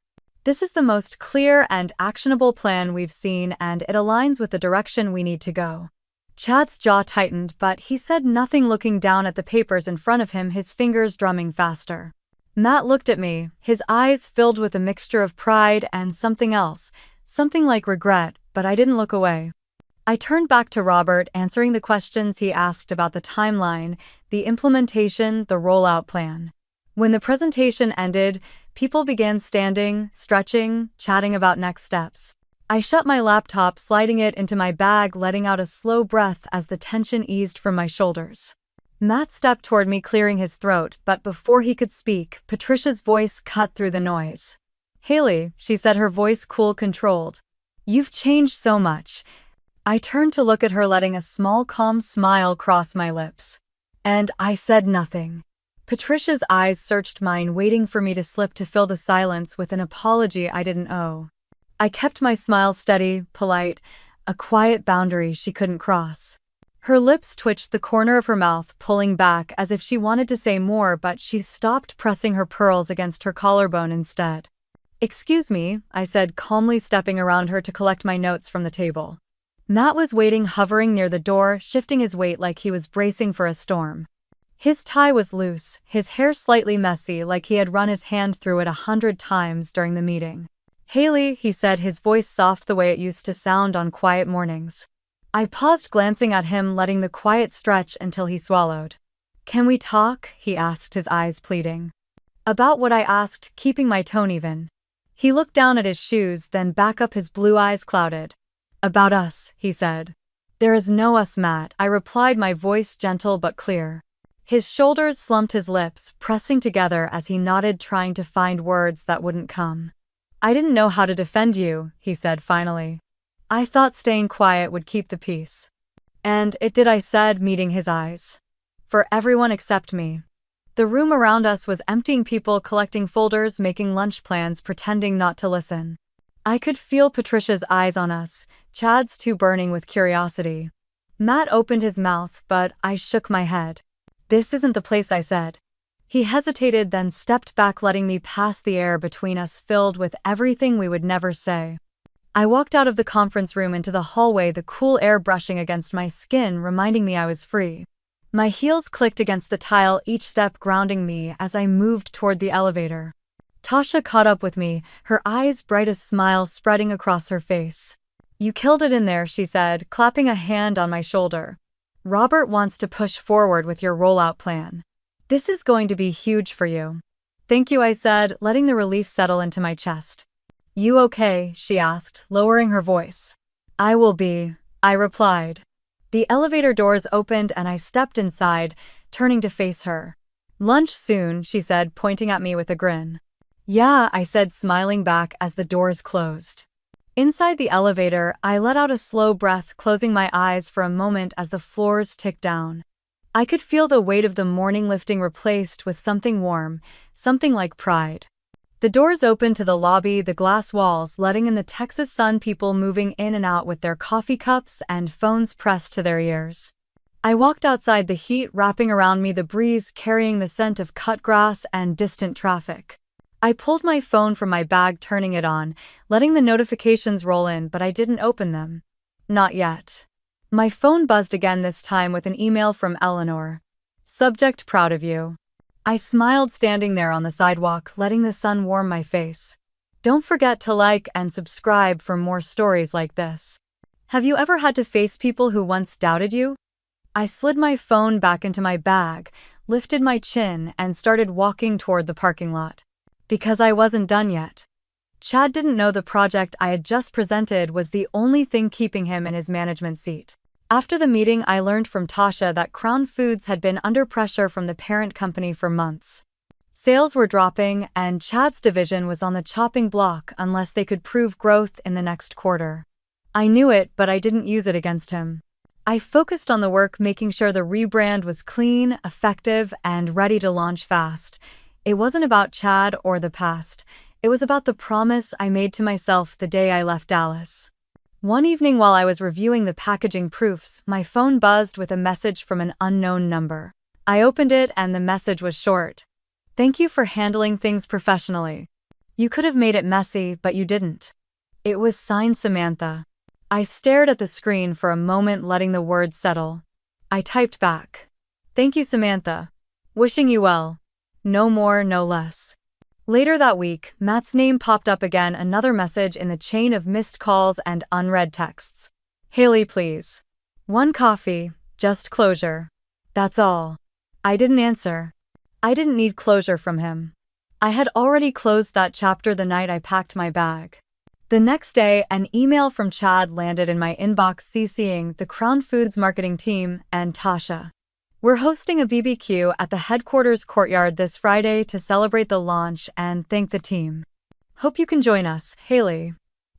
S1: This is the most clear and actionable plan we've seen, and it aligns with the direction we need to go. Chad's jaw tightened, but he said nothing, looking down at the papers in front of him, his fingers drumming faster. Matt looked at me, his eyes filled with a mixture of pride and something else, something like regret, but I didn't look away. I turned back to Robert, answering the questions he asked about the timeline, the implementation, the rollout plan. When the presentation ended, people began standing, stretching, chatting about next steps. I shut my laptop, sliding it into my bag, letting out a slow breath as the tension eased from my shoulders. Matt stepped toward me, clearing his throat, but before he could speak, Patricia's voice cut through the noise. "Haley," she said, her voice cool, controlled. "You've changed so much." I turned to look at her, letting a small, calm smile cross my lips. And I said nothing. Patricia's eyes searched mine, waiting for me to slip to fill the silence with an apology I didn't owe. I kept my smile steady, polite, a quiet boundary she couldn't cross. Her lips twitched, the corner of her mouth pulling back as if she wanted to say more, but she stopped, pressing her pearls against her collarbone instead. "Excuse me," I said, calmly stepping around her to collect my notes from the table. Matt was waiting, hovering near the door, shifting his weight like he was bracing for a storm. His tie was loose, his hair slightly messy, like he had run his hand through it 100 times during the meeting. "Haley," he said, his voice soft the way it used to sound on quiet mornings. I paused, glancing at him, letting the quiet stretch until he swallowed. "Can we talk?" he asked, his eyes pleading. "About what?" I asked, keeping my tone even. He looked down at his shoes, then back up, his blue eyes clouded. "About us," he said. "There is no us, Matt," I replied, my voice gentle but clear. His shoulders slumped, his lips pressing together as he nodded, trying to find words that wouldn't come. "I didn't know how to defend you," he said finally. "I thought staying quiet would keep the peace." "And it did," I said, meeting his eyes. "For everyone except me." The room around us was emptying, people collecting folders, making lunch plans, pretending not to listen. I could feel Patricia's eyes on us, Chad's too, burning with curiosity. Matt opened his mouth, but I shook my head. "This isn't the place," I said. He hesitated, then stepped back, letting me pass, the air between us filled with everything we would never say. I walked out of the conference room into the hallway, the cool air brushing against my skin, reminding me I was free. My heels clicked against the tile, each step grounding me as I moved toward the elevator. Tasha caught up with me, her eyes bright, a smile spreading across her face. "You killed it in there," she said, clapping a hand on my shoulder. "Robert wants to push forward with your rollout plan. This is going to be huge for you." "Thank you," I said, letting the relief settle into my chest. "You okay?" she asked, lowering her voice. "I will be," I replied. The elevator doors opened and I stepped inside, turning to face her. "Lunch soon," she said, pointing at me with a grin. "Yeah," I said, smiling back as the doors closed. Inside the elevator, I let out a slow breath, closing my eyes for a moment as the floors ticked down. I could feel the weight of the morning lifting, replaced with something warm, something like pride. The doors opened to the lobby, the glass walls letting in the Texas sun, people moving in and out with their coffee cups and phones pressed to their ears. I walked outside, the heat wrapping around me, the breeze carrying the scent of cut grass and distant traffic. I pulled my phone from my bag, turning it on, letting the notifications roll in, but I didn't open them. Not yet. My phone buzzed again, this time with an email from Eleanor. Subject: proud of you. I smiled, standing there on the sidewalk, letting the sun warm my face. Don't forget to like and subscribe for more stories like this. Have you ever had to face people who once doubted you? I slid my phone back into my bag, lifted my chin, and started walking toward the parking lot. Because I wasn't done yet. Chad didn't know the project I had just presented was the only thing keeping him in his management seat. After the meeting, I learned from Tasha that Crown Foods had been under pressure from the parent company for months. Sales were dropping, and Chad's division was on the chopping block unless they could prove growth in the next quarter. I knew it, but I didn't use it against him. I focused on the work, making sure the rebrand was clean, effective, and ready to launch fast. It wasn't about Chad or the past. It was about the promise I made to myself the day I left Dallas. One evening, while I was reviewing the packaging proofs, my phone buzzed with a message from an unknown number. I opened it, and the message was short. "Thank you for handling things professionally. You could have made it messy, but you didn't." It was signed Samantha. I stared at the screen for a moment, letting the words settle. I typed back. "Thank you, Samantha. Wishing you well. No more, no less." Later that week, Matt's name popped up again, another message in the chain of missed calls and unread texts. Haley, please. One coffee, just closure. That's all. I didn't answer. I didn't need closure from him. I had already closed that chapter the night I packed my bag. The next day, an email from Chad landed in my inbox CCing the Crown Foods marketing team and Tasha. We're hosting a BBQ at the headquarters courtyard this Friday to celebrate the launch and thank the team. Hope you can join us, Haley.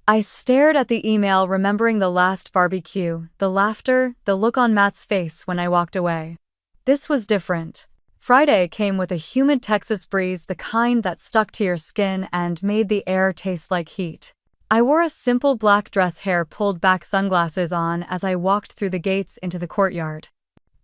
S1: I stared at the email, remembering the last barbecue, the laughter, the look on Matt's face when I walked away. This was different. Friday came with a humid Texas breeze, the kind that stuck to your skin and made the air taste like heat. I wore a simple black dress, hair pulled back, sunglasses on as I walked through the gates into the courtyard.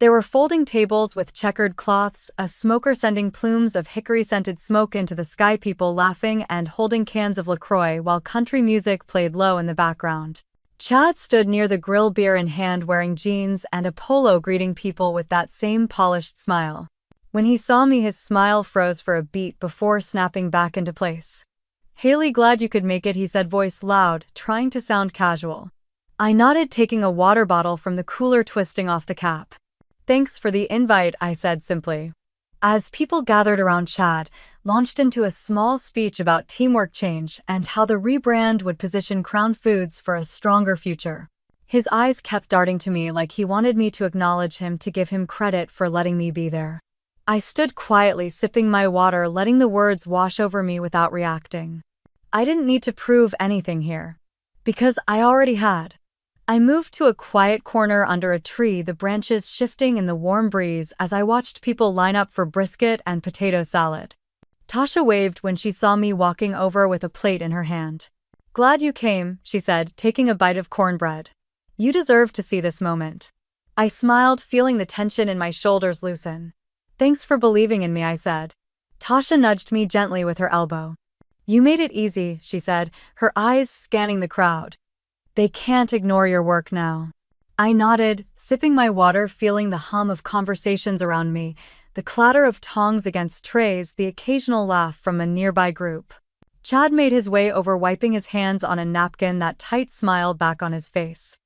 S1: There were folding tables with checkered cloths, a smoker sending plumes of hickory-scented smoke into the sky, people laughing and holding cans of LaCroix while country music played low in the background. Chad stood near the grill, beer in hand, wearing jeans and a polo, greeting people with that same polished smile. When he saw me, his smile froze for a beat before snapping back into place. Haley, glad you could make it, he said, voice loud, trying to sound casual. I nodded, taking a water bottle from the cooler, twisting off the cap. Thanks for the invite, I said simply. As people gathered around, Chad launched into a small speech about teamwork, change, and how the rebrand would position Crown Foods for a stronger future. His eyes kept darting to me like he wanted me to acknowledge him, to give him credit for letting me be there. I stood quietly, sipping my water, letting the words wash over me without reacting. I didn't need to prove anything here. Because I already had. I moved to a quiet corner under a tree, the branches shifting in the warm breeze as I watched people line up for brisket and potato salad. Tasha waved when she saw me walking over with a plate in her hand. Glad you came, she said, taking a bite of cornbread. You deserve to see this moment. I smiled, feeling the tension in my shoulders loosen. Thanks for believing in me, I said. Tasha nudged me gently with her elbow. You made it easy, she said, her eyes scanning the crowd. They can't ignore your work now. I nodded, sipping my water, feeling the hum of conversations around me, the clatter of tongs against trays, the occasional laugh from a nearby group. Chad made his way over, wiping his hands on a napkin, that tight smile back on his face.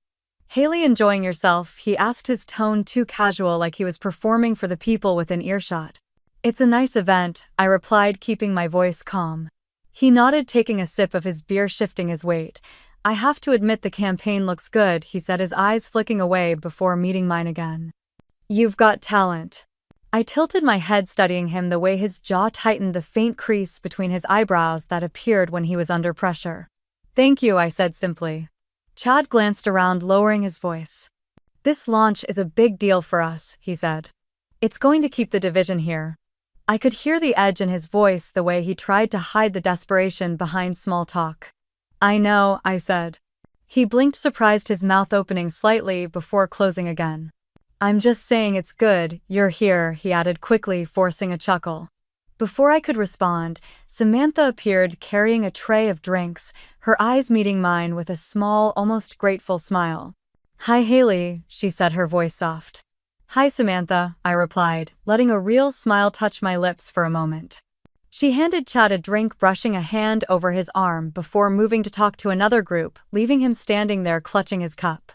S1: Haley, enjoying yourself? He asked, his tone too casual, like he was performing for the people within earshot. It's a nice event, I replied, keeping my voice calm. He nodded, taking a sip of his beer, shifting his weight. I have to admit the campaign looks good, he said, his eyes flicking away before meeting mine again. You've got talent. I tilted my head, studying him, the way his jaw tightened, the faint crease between his eyebrows that appeared when he was under pressure. Thank you, I said simply. Chad glanced around, lowering his voice. This launch is a big deal for us, he said. It's going to keep the division here. I could hear the edge in his voice, the way he tried to hide the desperation behind small talk. I know, I said. He blinked, surprised, his mouth opening slightly before closing again. I'm just saying it's good you're here, he added quickly, forcing a chuckle. Before I could respond, Samantha appeared, carrying a tray of drinks, her eyes meeting mine with a small, almost grateful smile. Hi, Haley, she said, her voice soft. Hi, Samantha, I replied, letting a real smile touch my lips for a moment. She handed Chad a drink, brushing a hand over his arm before moving to talk to another group, leaving him standing there clutching his cup.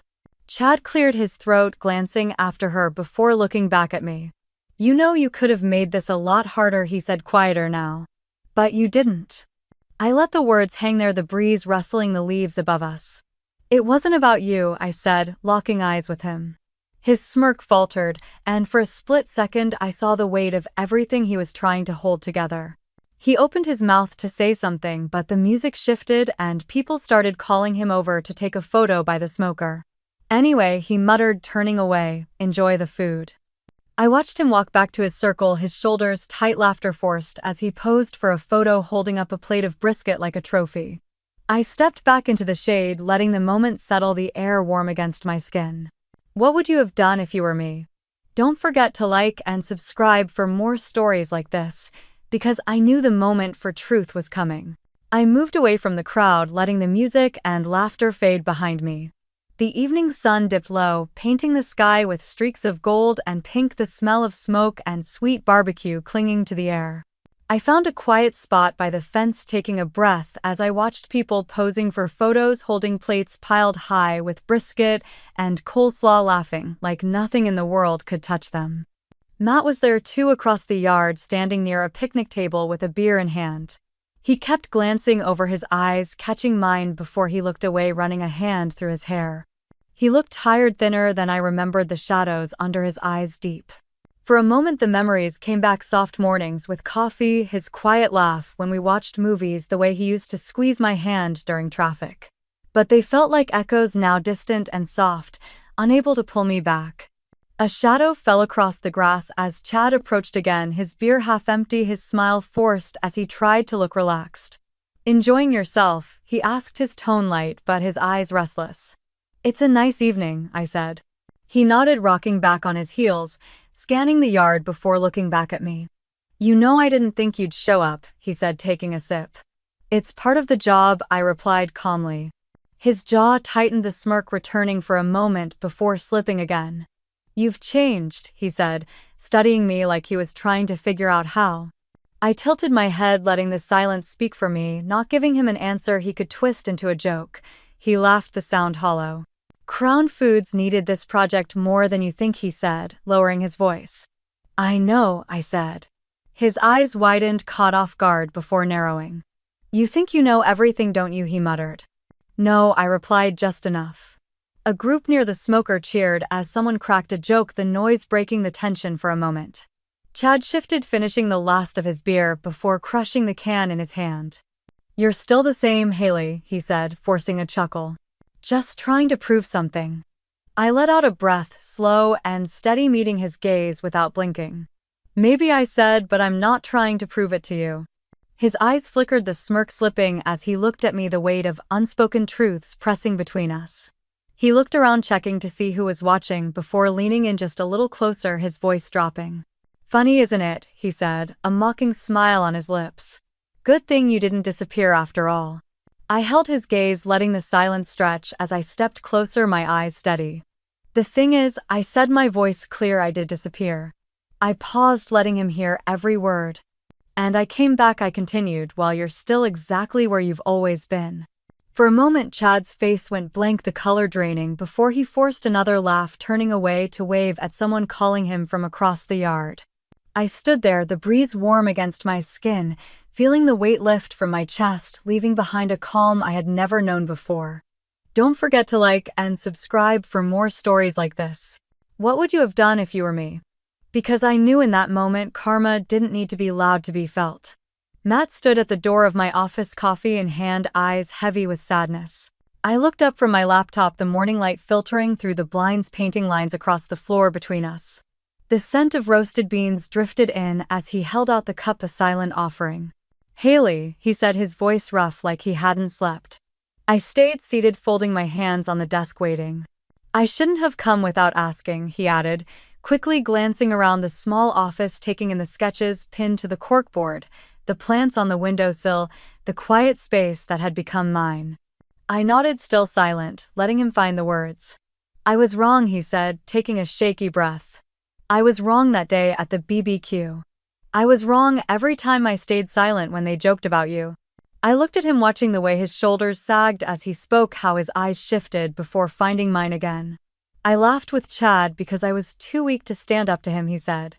S1: Chad cleared his throat, glancing after her before looking back at me. You know, you could have made this a lot harder, he said, quieter now. But you didn't. I let the words hang there, the breeze rustling the leaves above us. It wasn't about you, I said, locking eyes with him. His smirk faltered, and for a split second I saw the weight of everything he was trying to hold together. He opened his mouth to say something, but the music shifted and people started calling him over to take a photo by the smoker. Anyway, he muttered, turning away, enjoy the food. I watched him walk back to his circle, his shoulders tight, laughter forced, as he posed for a photo, holding up a plate of brisket like a trophy. I stepped back into the shade, letting the moment settle, the air warm against my skin. What would you have done if you were me? Don't forget to like and subscribe for more stories like this, because I knew the moment for truth was coming. I moved away from the crowd, letting the music and laughter fade behind me. The evening sun dipped low, painting the sky with streaks of gold and pink, the smell of smoke and sweet barbecue clinging to the air. I found a quiet spot by the fence taking a breath as I watched people posing for photos holding plates piled high with brisket and coleslaw laughing like nothing in the world could touch them. Matt was there too across the yard standing near a picnic table with a beer in hand. He kept glancing over his eyes, catching mine before he looked away, running a hand through his hair. He looked tired, thinner than I remembered, the shadows under his eyes deep. For a moment the memories came back, soft mornings with coffee, his quiet laugh when we watched movies, the way he used to squeeze my hand during traffic. But they felt like echoes now, distant and soft, unable to pull me back. A shadow fell across the grass as Chad approached again, his beer half empty, his smile forced as he tried to look relaxed. "Enjoying yourself?" he asked, his tone light but his eyes restless. "It's a nice evening," I said. He nodded, rocking back on his heels, scanning the yard before looking back at me. "You know I didn't think you'd show up," he said, taking a sip. "It's part of the job," I replied calmly. His jaw tightened, the smirk returning for a moment before slipping again. "You've changed," he said, studying me like he was trying to figure out how. I tilted my head, letting the silence speak for me, not giving him an answer he could twist into a joke. He laughed, the sound hollow. "Crown Foods needed this project more than you think," he said, lowering his voice. "I know," I said. His eyes widened, caught off guard before narrowing. "You think you know everything, don't you?" he muttered. "No," I replied, "just enough." A group near the smoker cheered as someone cracked a joke, the noise breaking the tension for a moment. Chad shifted, finishing the last of his beer before crushing the can in his hand. "You're still the same, Haley," he said, forcing a chuckle. "Just trying to prove something." I let out a breath, slow and steady, meeting his gaze without blinking. "Maybe," I said, "but I'm not trying to prove it to you." His eyes flickered, the smirk slipping as he looked at me, the weight of unspoken truths pressing between us. He looked around, checking to see who was watching before leaning in just a little closer, his voice dropping. "Funny, isn't it?" he said, a mocking smile on his lips. "Good thing you didn't disappear after all." I held his gaze, letting the silence stretch as I stepped closer, my eyes steady. "The thing is," I said, my voice clear, "I did disappear." I paused, letting him hear every word. "And I came back," I continued, "while you're still exactly where you've always been." For a moment Chad's face went blank, the color draining, before he forced another laugh, turning away to wave at someone calling him from across the yard. I stood there, the breeze warm against my skin, feeling the weight lift from my chest, leaving behind a calm I had never known before. Don't forget to like and subscribe for more stories like this. What would you have done if you were me? Because I knew in that moment karma didn't need to be loud to be felt. Matt stood at the door of my office, coffee in hand, eyes heavy with sadness. I looked up from my laptop, the morning light filtering through the blinds, painting lines across the floor between us. The scent of roasted beans drifted in as he held out the cup, a silent offering. "Haley," he said, his voice rough like he hadn't slept. I stayed seated, folding my hands on the desk, waiting. "I shouldn't have come without asking," he added, quickly glancing around the small office, taking in the sketches pinned to the corkboard, the plants on the windowsill, the quiet space that had become mine. I nodded, still silent, letting him find the words. "I was wrong," he said, taking a shaky breath. "I was wrong that day at the BBQ. I was wrong every time I stayed silent when they joked about you." I looked at him, watching the way his shoulders sagged as he spoke, how his eyes shifted before finding mine again. "I laughed with Chad because I was too weak to stand up to him," he said.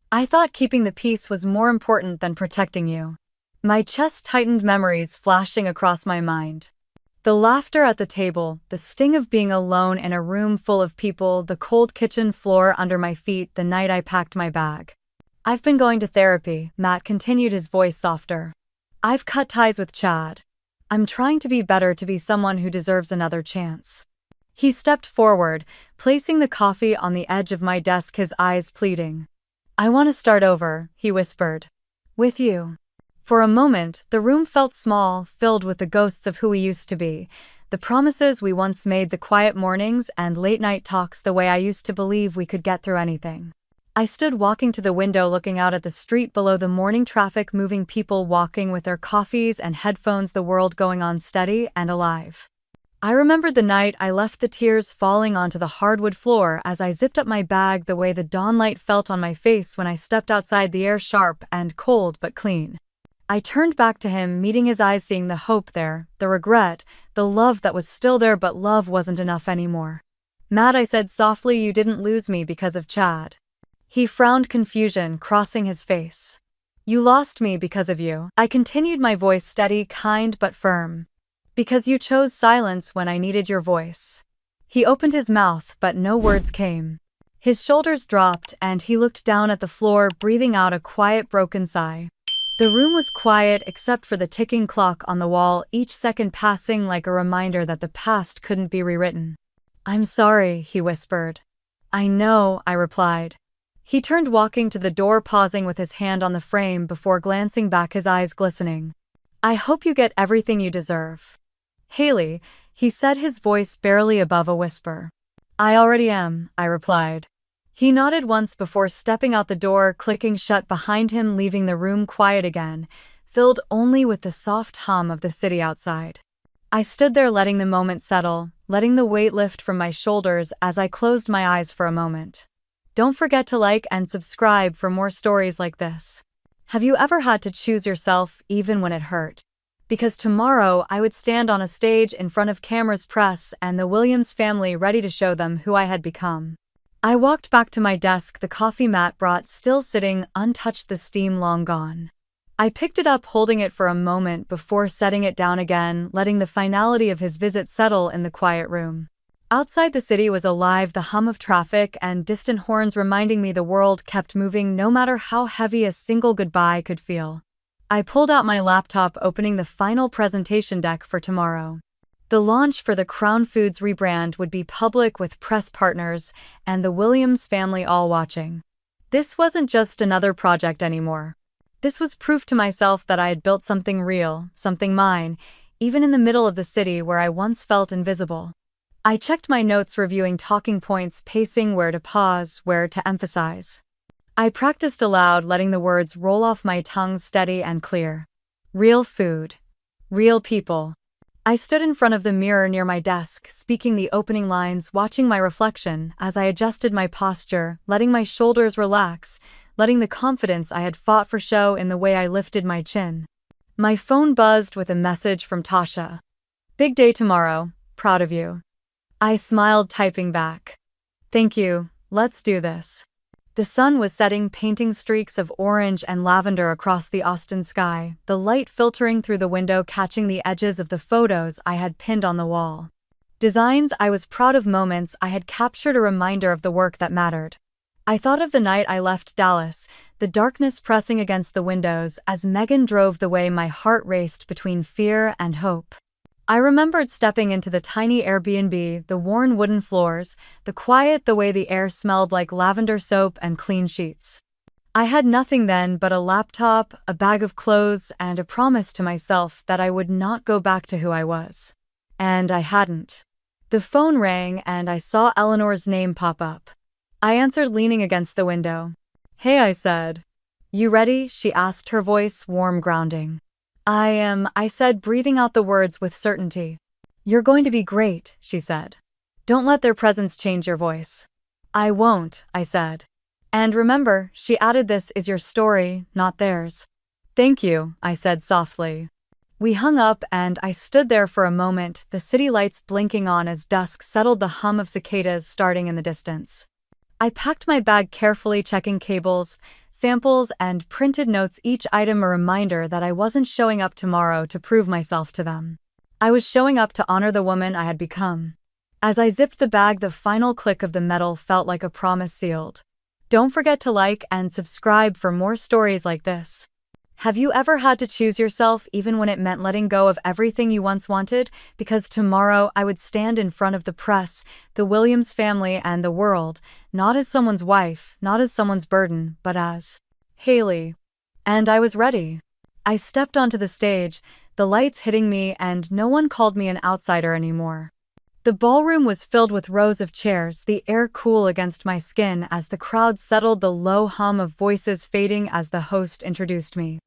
S1: "I thought keeping the peace was more important than protecting you." My chest tightened, memories flashing across my mind. The laughter at the table, the sting of being alone in a room full of people, the cold kitchen floor under my feet the night I packed my bag. "I've been going to therapy," Matt continued, his voice softer. "I've cut ties with Chad. I'm trying to be better, to be someone who deserves another chance." He stepped forward, placing the coffee on the edge of my desk, his eyes pleading. "I want to start over," he whispered. "With you." For a moment, the room felt small, filled with the ghosts of who we used to be, the promises we once made, the quiet mornings and late-night talks, the way I used to believe we could get through anything. I stood walking to the window, looking out at the street below, the morning traffic moving, people walking with their coffees and headphones, the world going on steady and alive. I remembered the night I left, the tears falling onto the hardwood floor as I zipped up my bag, the way the dawnlight felt on my face when I stepped outside, the air sharp and cold but clean. I turned back to him, meeting his eyes, seeing the hope there, the regret, the love that was still there, but love wasn't enough anymore. "Matt," I said softly, "you didn't lose me because of Chad." He frowned, confusion crossing his face. "You lost me because of you," I continued, my voice steady, kind but firm. "Because you chose silence when I needed your voice." He opened his mouth, but no words came. His shoulders dropped, and he looked down at the floor, breathing out a quiet, broken sigh. The room was quiet except for the ticking clock on the wall, each second passing like a reminder that the past couldn't be rewritten. "I'm sorry," he whispered. "I know," I replied. He turned, walking to the door, pausing with his hand on the frame before glancing back, his eyes glistening. "I hope you get everything you deserve, Haley," he said, his voice barely above a whisper. "I already am," I replied. He nodded once before stepping out, the door clicking shut behind him, leaving the room quiet again, filled only with the soft hum of the city outside. I stood there, letting the moment settle, letting the weight lift from my shoulders as I closed my eyes for a moment. Don't forget to like and subscribe for more stories like this. Have you ever had to choose yourself even when it hurt? Because tomorrow I would stand on a stage in front of cameras, press, and the Williams family, ready to show them who I had become. I walked back to my desk, the coffee Matt brought still sitting untouched, the steam long gone. I picked it up, holding it for a moment before setting it down again, letting the finality of his visit settle in the quiet room. Outside, the city was alive, the hum of traffic and distant horns reminding me the world kept moving no matter how heavy a single goodbye could feel. I pulled out my laptop, opening the final presentation deck for tomorrow. The launch for the Crown Foods rebrand would be public, with press partners and the Williams family all watching. This wasn't just another project anymore. This was proof to myself that I had built something real, something mine, even in the middle of the city where I once felt invisible. I checked my notes, reviewing talking points, pacing where to pause, where to emphasize. I practiced aloud, letting the words roll off my tongue, steady and clear. Real food. Real people. I stood in front of the mirror near my desk, speaking the opening lines, watching my reflection as I adjusted my posture, letting my shoulders relax, letting the confidence I had fought for show in the way I lifted my chin. My phone buzzed with a message from Tasha. "Big day tomorrow. Proud of you." I smiled, typing back. "Thank you. Let's do this." The sun was setting, painting streaks of orange and lavender across the Austin sky, the light filtering through the window, catching the edges of the photos I had pinned on the wall. Designs I was proud of, moments I had captured, a reminder of the work that mattered. I thought of the night I left Dallas, the darkness pressing against the windows as Megan drove the way, my heart raced between fear and hope. I remembered stepping into the tiny Airbnb, the worn wooden floors, the quiet, the way the air smelled like lavender soap and clean sheets. I had nothing then but a laptop, a bag of clothes, and a promise to myself that I would not go back to who I was. And I hadn't. The phone rang and I saw Eleanor's name pop up. I answered, leaning against the window. "Hey," I said. "You ready?" she asked, her voice warm, grounding. "I am," I said, breathing out the words with certainty. "You're going to be great," she said. "Don't let their presence change your voice." "I won't," I said. "And remember," she added, "this is your story, not theirs." "Thank you," I said softly. We hung up and I stood there for a moment, the city lights blinking on as dusk settled, the hum of cicadas starting in the distance. I packed my bag carefully, checking cables, samples, and printed notes, each item a reminder that I wasn't showing up tomorrow to prove myself to them. I was showing up to honor the woman I had become. As I zipped the bag, the final click of the metal felt like a promise sealed. Don't forget to like and subscribe for more stories like this. Have you ever had to choose yourself even when it meant letting go of everything you once wanted? Because tomorrow I would stand in front of the press, the Williams family, and the world, not as someone's wife, not as someone's burden, but as Haley. And I was ready. I stepped onto the stage, the lights hitting me, and no one called me an outsider anymore. The ballroom was filled with rows of chairs, the air cool against my skin as the crowd settled, the low hum of voices fading as the host introduced me.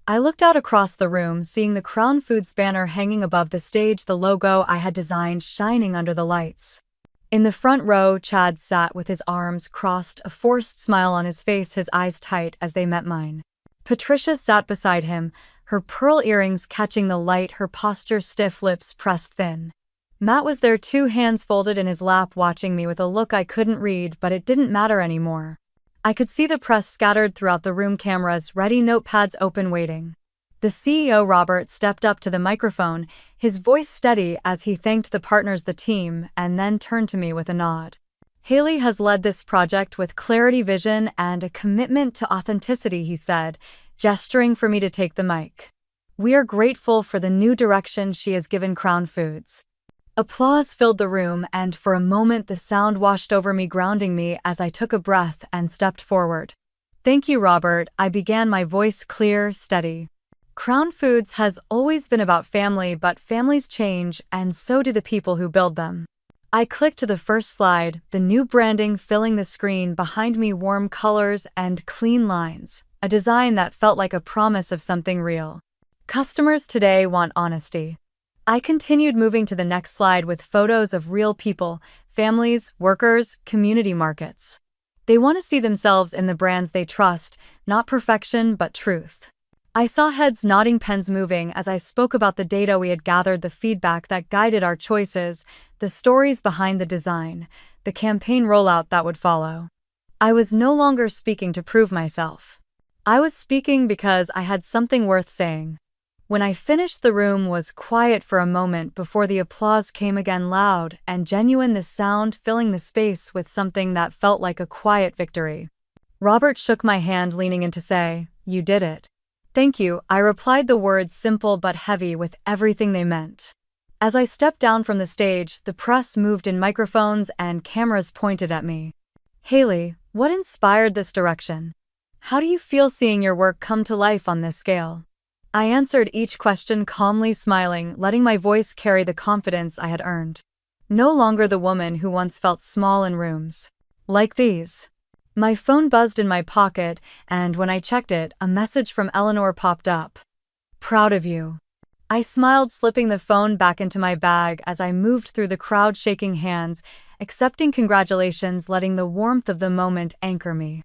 S1: I looked out across the room, seeing the Crown Foods banner hanging above the stage, the logo I had designed shining under the lights. In the front row, Chad sat with his arms crossed, a forced smile on his face, his eyes tight as they met mine. Patricia sat beside him, her pearl earrings catching the light, her posture stiff, lips pressed thin. Matt was there, 2 hands folded in his lap, watching me with a look I couldn't read, but it didn't matter anymore. I could see the press scattered throughout the room, cameras ready, notepads open, waiting. The CEO, Robert, stepped up to the microphone, his voice steady as he thanked the partners, the team, and then turned to me with a nod. Haley has led this project with clarity, vision, and a commitment to authenticity, he said, gesturing for me to take the mic. We are grateful for the new direction she has given Crown Foods. Applause filled the room, and for a moment the sound washed over me, grounding me as I took a breath and stepped forward. Thank you, Robert, I began, my voice clear, steady. Crown Foods has always been about family, but families change, and so do the people who build them. I clicked to the first slide, the new branding filling the screen behind me, warm colors and clean lines, a design that felt like a promise of something real. Customers today want honesty. I continued, moving to the next slide with photos of real people, families, workers, community markets. They want to see themselves in the brands they trust, not perfection but truth. I saw heads nodding, pens moving as I spoke about the data we had gathered, the feedback that guided our choices, the stories behind the design, the campaign rollout that would follow. I was no longer speaking to prove myself. I was speaking because I had something worth saying. When I finished, the room was quiet for a moment before the applause came again, loud and genuine, the sound filling the space with something that felt like a quiet victory. Robert shook my hand, leaning in to say, "You did it." "Thank you," I replied, the words simple but heavy with everything they meant. As I stepped down from the stage, the press moved in, microphones and cameras pointed at me. "Haley, what inspired this direction? How do you feel seeing your work come to life on this scale?" I answered each question calmly, smiling, letting my voice carry the confidence I had earned. No longer the woman who once felt small in rooms like these. My phone buzzed in my pocket, and when I checked it, a message from Eleanor popped up. "Proud of you." I smiled, slipping the phone back into my bag as I moved through the crowd, shaking hands, accepting congratulations, letting the warmth of the moment anchor me.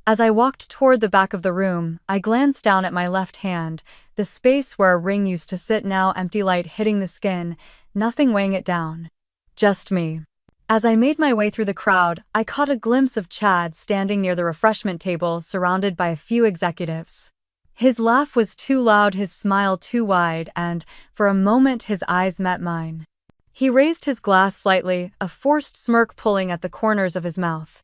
S1: As I walked toward the back of the room, I glanced down at my left hand, the space where a ring used to sit, now empty, light hitting the skin, nothing weighing it down. Just me. As I made my way through the crowd, I caught a glimpse of Chad standing near the refreshment table, surrounded by a few executives. His laugh was too loud, his smile too wide, and, for a moment, his eyes met mine. He raised his glass slightly, a forced smirk pulling at the corners of his mouth.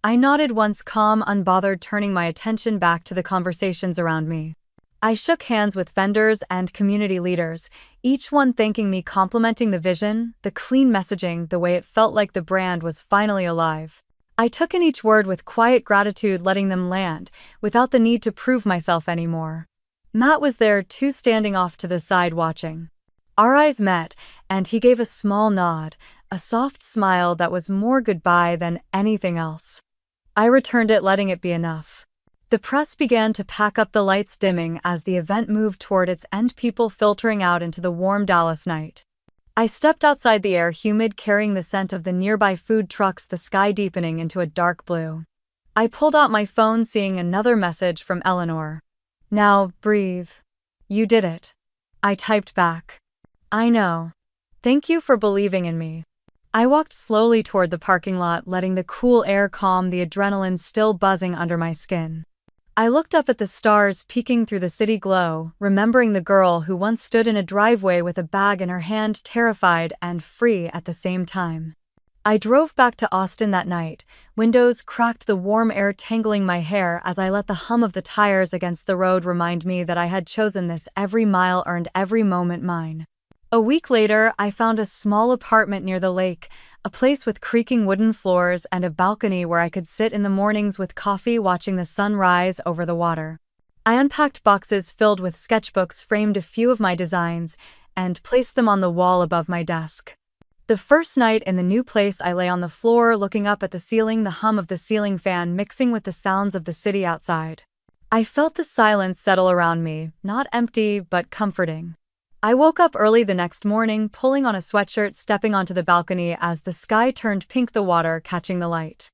S1: I nodded once, calm, unbothered, turning my attention back to the conversations around me. I shook hands with vendors and community leaders, each one thanking me, complimenting the vision, the clean messaging, the way it felt like the brand was finally alive. I took in each word with quiet gratitude, letting them land, without the need to prove myself anymore. Matt was there too, standing off to the side watching. Our eyes met, and he gave a small nod, a soft smile that was more goodbye than anything else. I returned it, letting it be enough. The press began to pack up, the lights dimming as the event moved toward its end, people filtering out into the warm Dallas night. I stepped outside, the air humid, carrying the scent of the nearby food trucks, the sky deepening into a dark blue. I pulled out my phone, seeing another message from Eleanor. "Now, breathe. You did it." I typed back. "I know. Thank you for believing in me." I walked slowly toward the parking lot, letting the cool air calm the adrenaline still buzzing under my skin. I looked up at the stars peeking through the city glow, remembering the girl who once stood in a driveway with a bag in her hand, terrified and free at the same time. I drove back to Austin that night, windows cracked, the warm air tangling my hair as I let the hum of the tires against the road remind me that I had chosen this. Every mile earned, every moment mine. A week later, I found a small apartment near the lake, a place with creaking wooden floors and a balcony where I could sit in the mornings with coffee, watching the sun rise over the water. I unpacked boxes filled with sketchbooks, framed a few of my designs, and placed them on the wall above my desk. The first night in the new place, I lay on the floor, looking up at the ceiling, the hum of the ceiling fan mixing with the sounds of the city outside. I felt the silence settle around me, not empty, but comforting. I woke up early the next morning, pulling on a sweatshirt, stepping onto the balcony as the sky turned pink, the water catching the light.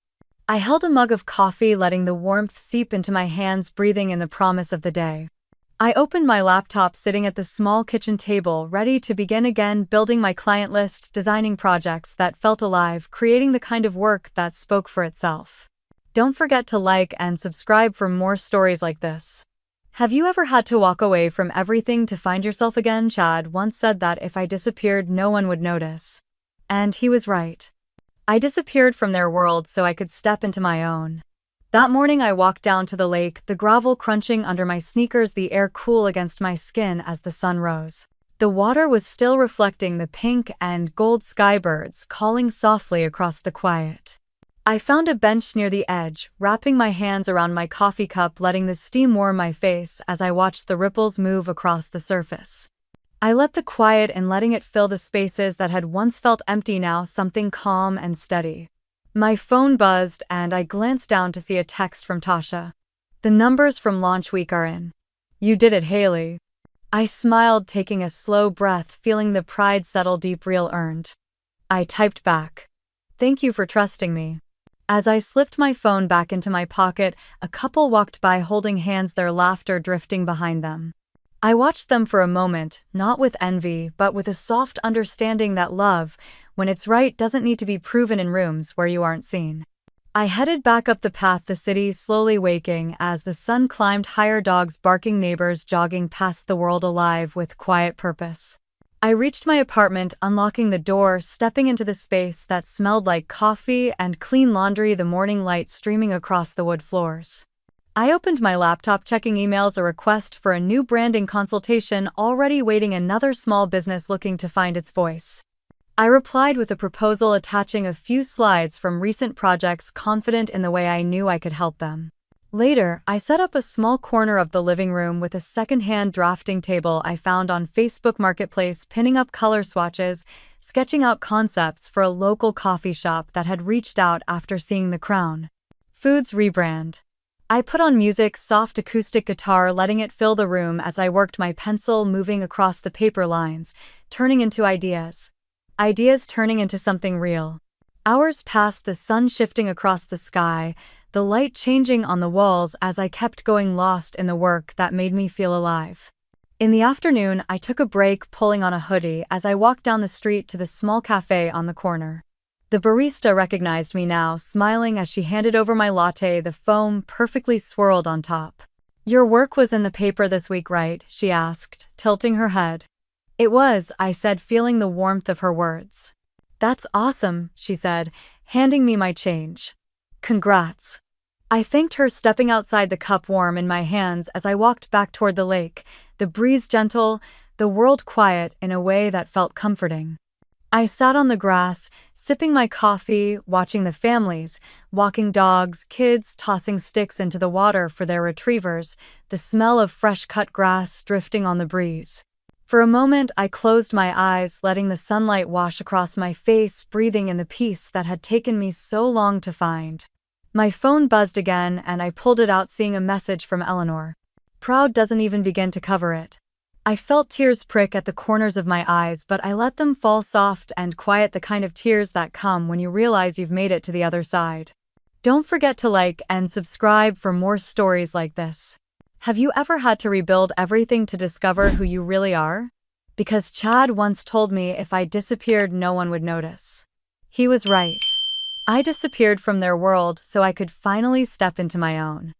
S1: I held a mug of coffee, letting the warmth seep into my hands, breathing in the promise of the day. I opened my laptop, sitting at the small kitchen table, ready to begin again, building my client list, designing projects that felt alive, creating the kind of work that spoke for itself. Don't forget to like and subscribe for more stories like this. Have you ever had to walk away from everything to find yourself again? Chad once said that if I disappeared, no one would notice. And he was right. I disappeared from their world so I could step into my own. That morning I walked down to the lake, the gravel crunching under my sneakers, the air cool against my skin as the sun rose. The water was still reflecting the pink and gold skybirds calling softly across the quiet. I found a bench near the edge, wrapping my hands around my coffee cup, letting the steam warm my face as I watched the ripples move across the surface. I let the quiet in, letting it fill the spaces that had once felt empty, now something calm and steady. My phone buzzed and I glanced down to see a text from Tasha. The numbers from launch week are in. You did it, Haley. I smiled, taking a slow breath, feeling the pride settle deep, real earned. I typed back. Thank you for trusting me. As I slipped my phone back into my pocket, a couple walked by holding hands, their laughter drifting behind them. I watched them for a moment, not with envy, but with a soft understanding that love, when it's right, doesn't need to be proven in rooms where you aren't seen. I headed back up the path, the city slowly waking as the sun climbed higher, dogs barking, neighbors jogging past, the world alive with quiet purpose. I reached my apartment, unlocking the door, stepping into the space that smelled like coffee and clean laundry, the morning light streaming across the wood floors. I opened my laptop, checking emails, a request for a new branding consultation already waiting, another small business looking to find its voice. I replied with a proposal, attaching a few slides from recent projects, confident in the way I knew I could help them. Later, I set up a small corner of the living room with a second-hand drafting table I found on Facebook Marketplace, pinning up color swatches, sketching out concepts for a local coffee shop that had reached out after seeing the Crown Foods rebrand. I put on music, soft acoustic guitar, letting it fill the room as I worked, my pencil moving across the paper lines, turning into ideas. Ideas turning into something real. Hours passed, the sun shifting across the sky, the light changing on the walls as I kept going, lost in the work that made me feel alive. In the afternoon, I took a break, pulling on a hoodie as I walked down the street to the small cafe on the corner. The barista recognized me now, smiling as she handed over my latte, the foam perfectly swirled on top. Your work was in the paper this week, right? She asked, tilting her head. It was, I said, feeling the warmth of her words. That's awesome, she said, handing me my change. Congrats. I thanked her, stepping outside, the cup warm in my hands as I walked back toward the lake, the breeze gentle, the world quiet in a way that felt comforting. I sat on the grass, sipping my coffee, watching the families, walking dogs, kids tossing sticks into the water for their retrievers, the smell of fresh cut grass drifting on the breeze. For a moment, I closed my eyes, letting the sunlight wash across my face, breathing in the peace that had taken me so long to find. My phone buzzed again, and I pulled it out, seeing a message from Eleanor. Proud doesn't even begin to cover it. I felt tears prick at the corners of my eyes, but I let them fall, soft and quiet, the kind of tears that come when you realize you've made it to the other side. Don't forget to like and subscribe for more stories like this. Have you ever had to rebuild everything to discover who you really are? Because Chad once told me if I disappeared, no one would notice. He was right. I disappeared from their world so I could finally step into my own.